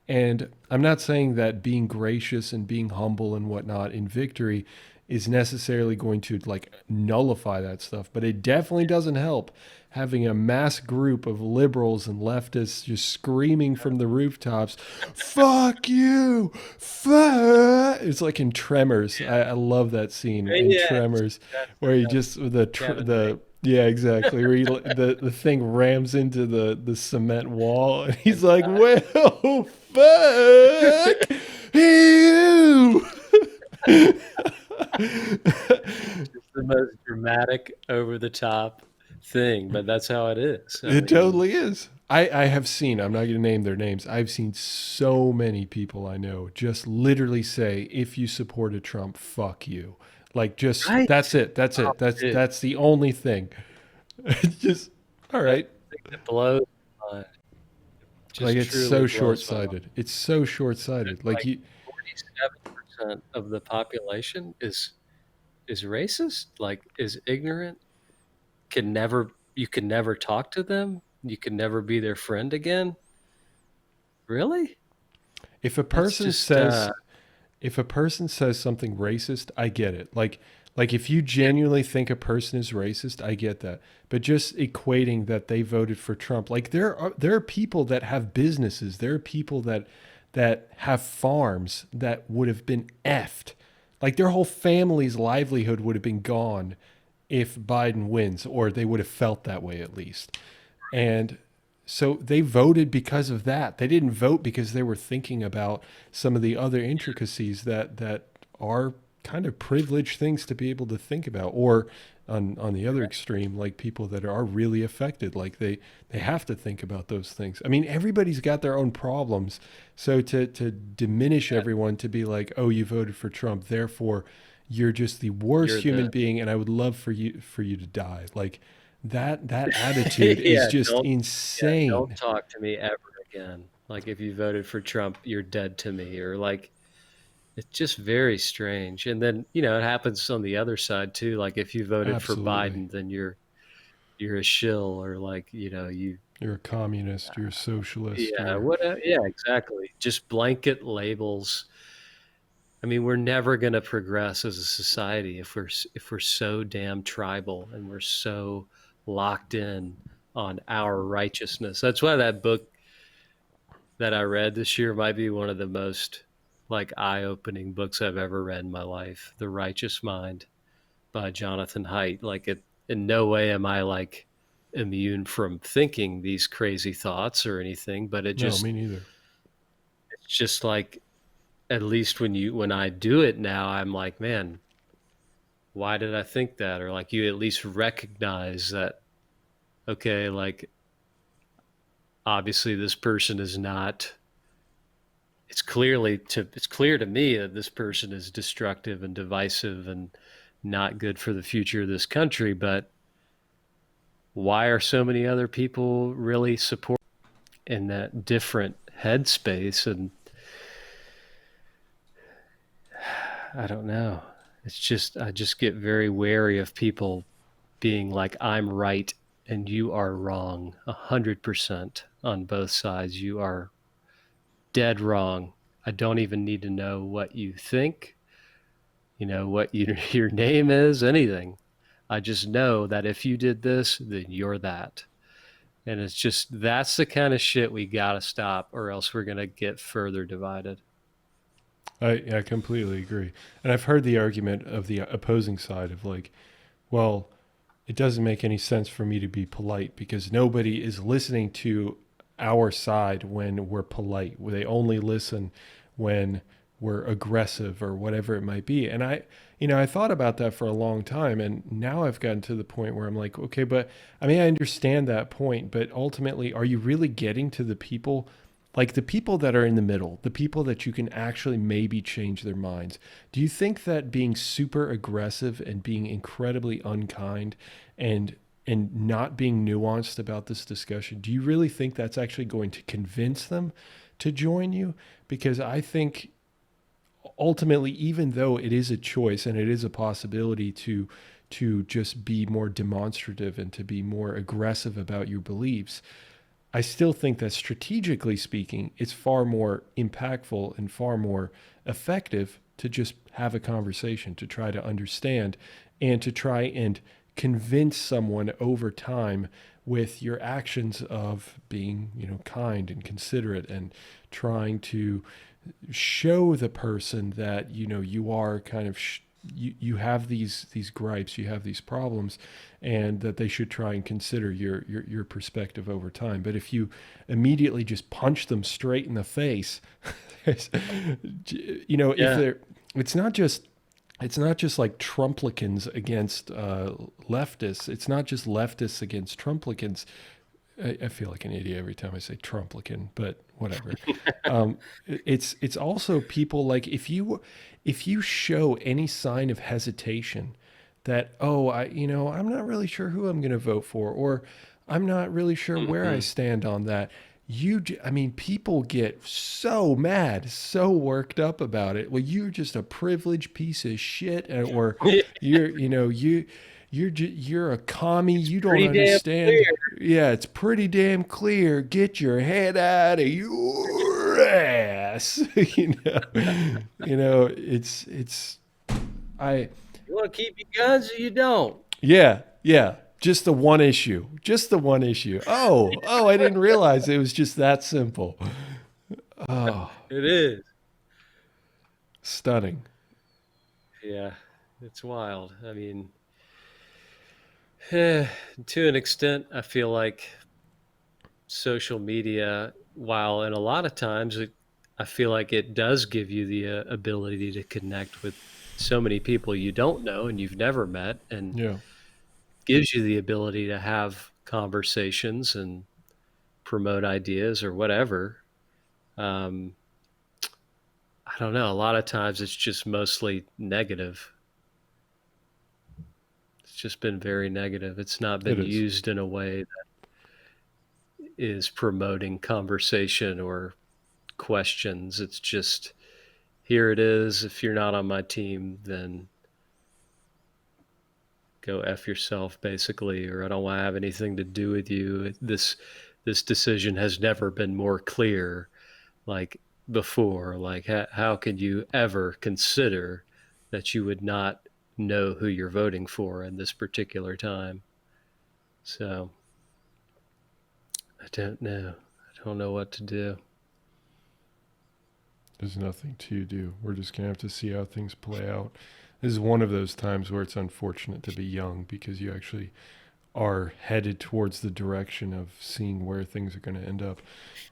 And I'm not saying that being gracious and being humble and whatnot in victory is necessarily going to like nullify that stuff, but it definitely doesn't help having a mass group of liberals and leftists just screaming from the rooftops, "Fuck you, fuck!" It's like in Tremors. I love that scene in Yeah. Tremors where he just the yeah, exactly. Where the thing rams into the cement wall, and he's like, "Well, fuck you." It's the most dramatic, over the top thing, but that's how it is. It totally is. I have seen, I'm not going to name their names. I've seen so many people I know just literally say, if you supported Trump, fuck you. Like just, Right. that's it. That's it. Dude. That's the only thing. Just, all right. It blows my mind. Just Like it's truly so blows my mind. short-sighted. It's so short-sighted. Like you, 47% of the population is racist, like is ignorant, you can never talk to them, you can never be their friend again. Really? if a person says something racist, I get it. Like if you genuinely think a person is racist, I get that. But just equating that they voted for Trump, like there are people that have businesses, there are people that have farms that would have been effed. Like their whole family's livelihood would have been gone if Biden wins, or they would have felt that way at least. And so they voted because of that. They didn't vote because they were thinking about some of the other intricacies that are kind of privileged things to be able to think about. Or on the other extreme, like people that are really affected, like they have to think about those things. I mean, everybody's got their own problems. So to diminish everyone to be like, oh, you voted for Trump, therefore you're just the worst human being, and I would love for you to die. Like that attitude Yeah, is just don't insane. don't talk to me ever again. Like if you voted for Trump, you're dead to me, or like it's just very strange. And then, it happens on the other side too. Like if you voted Absolutely. for Biden, then you're a shill, or like, You're a communist, you're a socialist. yeah, yeah, exactly. Just blanket labels. I mean, we're never going to progress as a society if we're so damn tribal and we're so locked in on our righteousness. That's why that book that I read this year might be one of the most like eye-opening books I've ever read in my life. The Righteous Mind by Jonathan Haidt. Like in no way am I like immune from thinking these crazy thoughts or anything, but No, me neither. it's just like, at least when I do it now, I'm like, man, why did I think that? Or like you at least recognize that, okay, like obviously this person is not, it's clear to me that this person is destructive and divisive and not good for the future of this country, but why are so many other people really supporting in that different headspace? And I don't know. It's just, I just get very wary of people being like, I'm right and you are wrong 100% on both sides. You are dead wrong. I don't even need to know what you think, what your name is, anything. I just know that if you did this, then you're that. And it's just, that's the kind of shit we got to stop, or else we're going to get further divided. I completely agree. And I've heard the argument of the opposing side of like, well, it doesn't make any sense for me to be polite because nobody is listening to our side when we're polite. They only listen when were aggressive or whatever it might be. And I thought about that for a long time, and now I've gotten to the point where I'm like, okay, but I mean, I understand that point, but ultimately, are you really getting to the people, like the people that are in the middle, the people that you can actually maybe change their minds? Do you think that being super aggressive and being incredibly unkind and not being nuanced about this discussion, do you really think that's actually going to convince them to join you? Because I think ultimately, even though it is a choice and it is a possibility to just be more demonstrative and to be more aggressive about your beliefs, I still think that strategically speaking, it's far more impactful and far more effective to just have a conversation, to try to understand and to try and convince someone over time with your actions of being, kind and considerate and trying to show the person that, you are kind of, you have these gripes, you have these problems, and that they should try and consider your perspective over time. But if you immediately just punch them straight in the face, if they're, it's not just like Trumplicans against leftists. It's not just leftists against Trumplicans. I feel like an idiot every time I say Trumplican, but whatever. It's also people like if you show any sign of hesitation that, I'm not really sure who I'm going to vote for, or I'm not really sure where I stand on that. People get so mad, so worked up about it. Well, you're just a privileged piece of shit, or you're a commie. You don't understand. Yeah, it's pretty damn clear. Get your head out of your ass. You want to keep your guns or you don't? Yeah. Just the one issue. Oh, I didn't realize it was just that simple. Oh, It is. stunning. Yeah, it's wild. I mean, to an extent, I feel like social media, while in a lot of times I feel like it does give you the ability to connect with so many people you don't know and you've never met, and Yeah. gives you the ability to have conversations and promote ideas or whatever. I don't know. A lot of times it's just mostly negative. It's just been very negative. It's not been used in a way that is promoting conversation or questions. It's just, here it is. If you're not on my team, then go F yourself, basically, or I don't want to have anything to do with you. This decision has never been more clear, like before. Like, how could you ever consider that you would not know who you're voting for in this particular time? So I don't know. I don't know what to do. There's nothing to do. We're just going to have to see how things play out. This is one of those times where it's unfortunate to be young, because you actually are headed towards the direction of seeing where things are going to end up.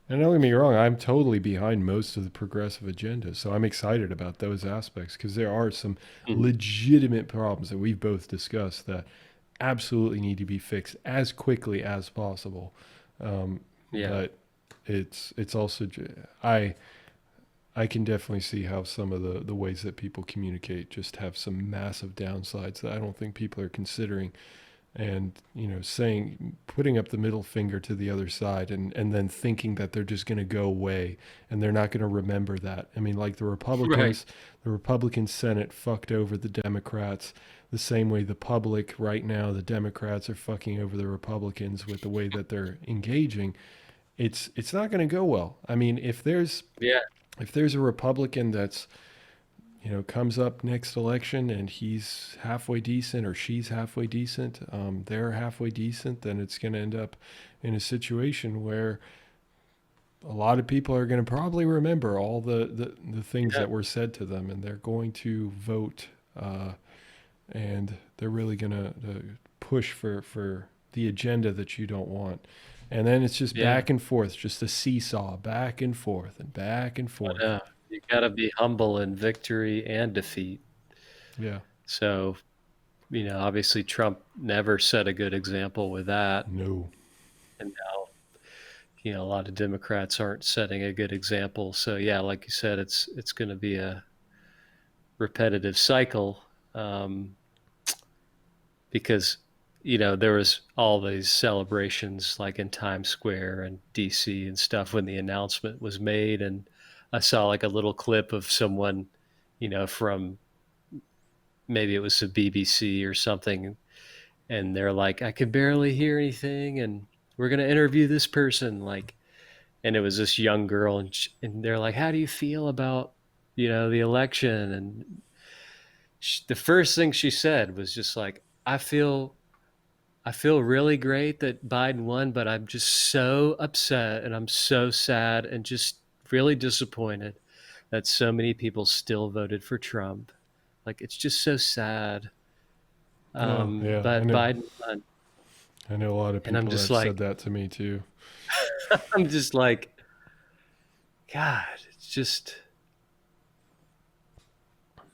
And don't get me wrong, I'm totally behind most of the progressive agenda. So I'm excited about those aspects, because there are some legitimate problems that we've both discussed that absolutely need to be fixed as quickly as possible. But it's also, I can definitely see how some of the ways that people communicate just have some massive downsides that I don't think people are considering. And, putting up the middle finger to the other side and then thinking that they're just going to go away and they're not going to remember that. I mean, like the Republicans, the Republican Senate fucked over the Democrats the same way the public right now, the Democrats are fucking over the Republicans with the way that they're engaging. It's not going to go well. I mean, if there's a Republican that's, comes up next election and he's halfway decent or she's halfway decent, they're halfway decent, then it's going to end up in a situation where a lot of people are going to probably remember all the things that were said to them, and they're going to vote, and they're really going to push for the agenda that you don't want. And then it's just back and forth, just a seesaw, back and forth and back and forth. You got to be humble in victory and defeat. Yeah. So, obviously Trump never set a good example with that. No. And now, a lot of Democrats aren't setting a good example. So yeah, like you said, it's going to be a repetitive cycle, because there was all these celebrations like in Times Square and DC and stuff when the announcement was made, and I saw like a little clip of someone, from maybe it was the BBC or something, and they're like, I can barely hear anything, and we're going to interview this person, like, and it was this young girl, and they're like, how do you feel about the election? And the first thing she said was just like, I feel really great that Biden won, but I'm just so upset and I'm so sad and just really disappointed that so many people still voted for Trump. Like, it's just so sad. Oh, yeah. But Biden won. I know a lot of And I'm people just have like, said that to me too. I'm just like, God, it's just,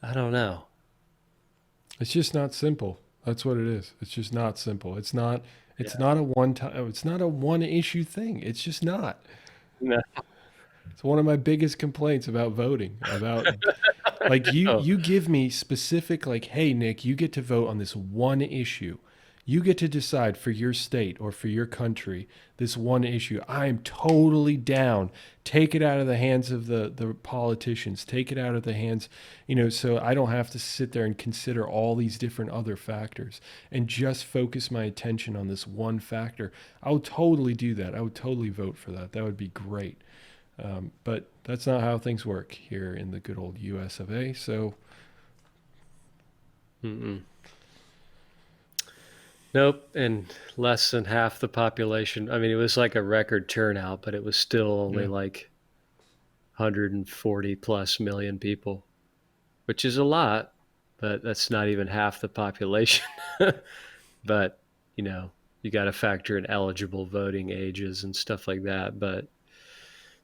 I don't know. It's just not simple. That's what it is. It's just not simple. It's not Yeah. a one time, it's not a one issue thing. It's just not. No. It's one of my biggest complaints about voting, about like Oh, you give me specific, like, hey Nick, you get to vote on this one issue. You get to decide for your state or for your country this one issue. I am totally down. Take it out of the hands of the politicians. Take it out of the hands, so I don't have to sit there and consider all these different other factors and just focus my attention on this one factor. I would totally do that. I would totally vote for that. That would be great. But that's not how things work here in the good old US of A. So, mm-mm. Nope. And less than half the population. I mean, it was like a record turnout, but it was still only yeah, like 140 plus million people, which is a lot, but that's not even half the population. But, you got to factor in eligible voting ages and stuff like that. But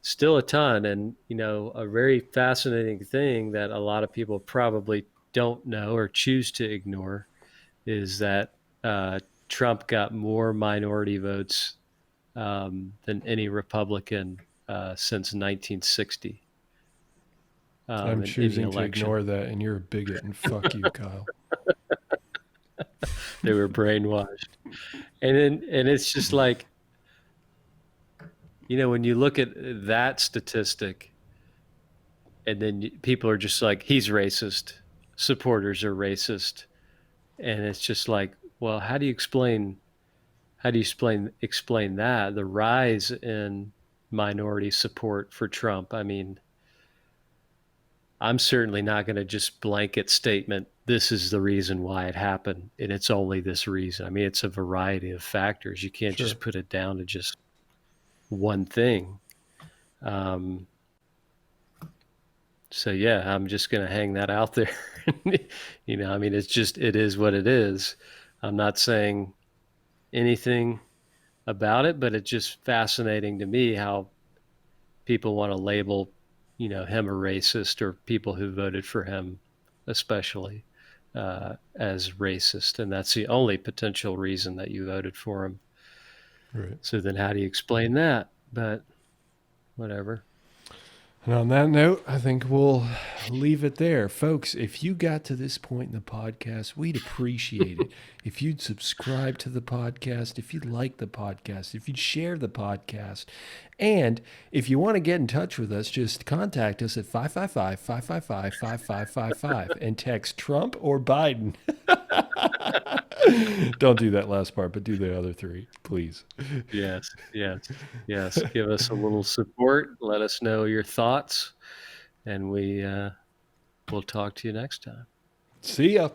still a ton. And, a very fascinating thing that a lot of people probably don't know or choose to ignore is that Trump got more minority votes than any Republican since 1960 I'm in the choosing to election. ignore that, and you're a bigot, and fuck you, Kyle. They were brainwashed. And it's just like, when you look at that statistic, and then people are just like, he's racist, supporters are racist, and it's just like, well, how do you explain that, the rise in minority support for Trump? I mean, I'm certainly not going to just blanket statement this is the reason why it happened and it's only this reason. I mean, it's a variety of factors. You can't Sure. just put it down to just one thing. Um, so yeah, I'm just going to hang that out there. I mean, it is what it is. I'm not saying anything about it, but it's just fascinating to me how people want to label, him a racist, or people who voted for him, especially, as racist, and that's the only potential reason that you voted for him. Right. So then, how do you explain that? But whatever. And on that note, I think we'll leave it there. Folks, if you got to this point in the podcast, we'd appreciate it if you'd subscribe to the podcast, if you'd like the podcast, if you'd share the podcast. And if you want to get in touch with us, just contact us at 555-555-5555 and text Trump or Biden. Don't do that last part, but do the other three, please. Yes, yes, yes. Give us a little support. Let us know your thoughts, and we'll talk to you next time. See ya.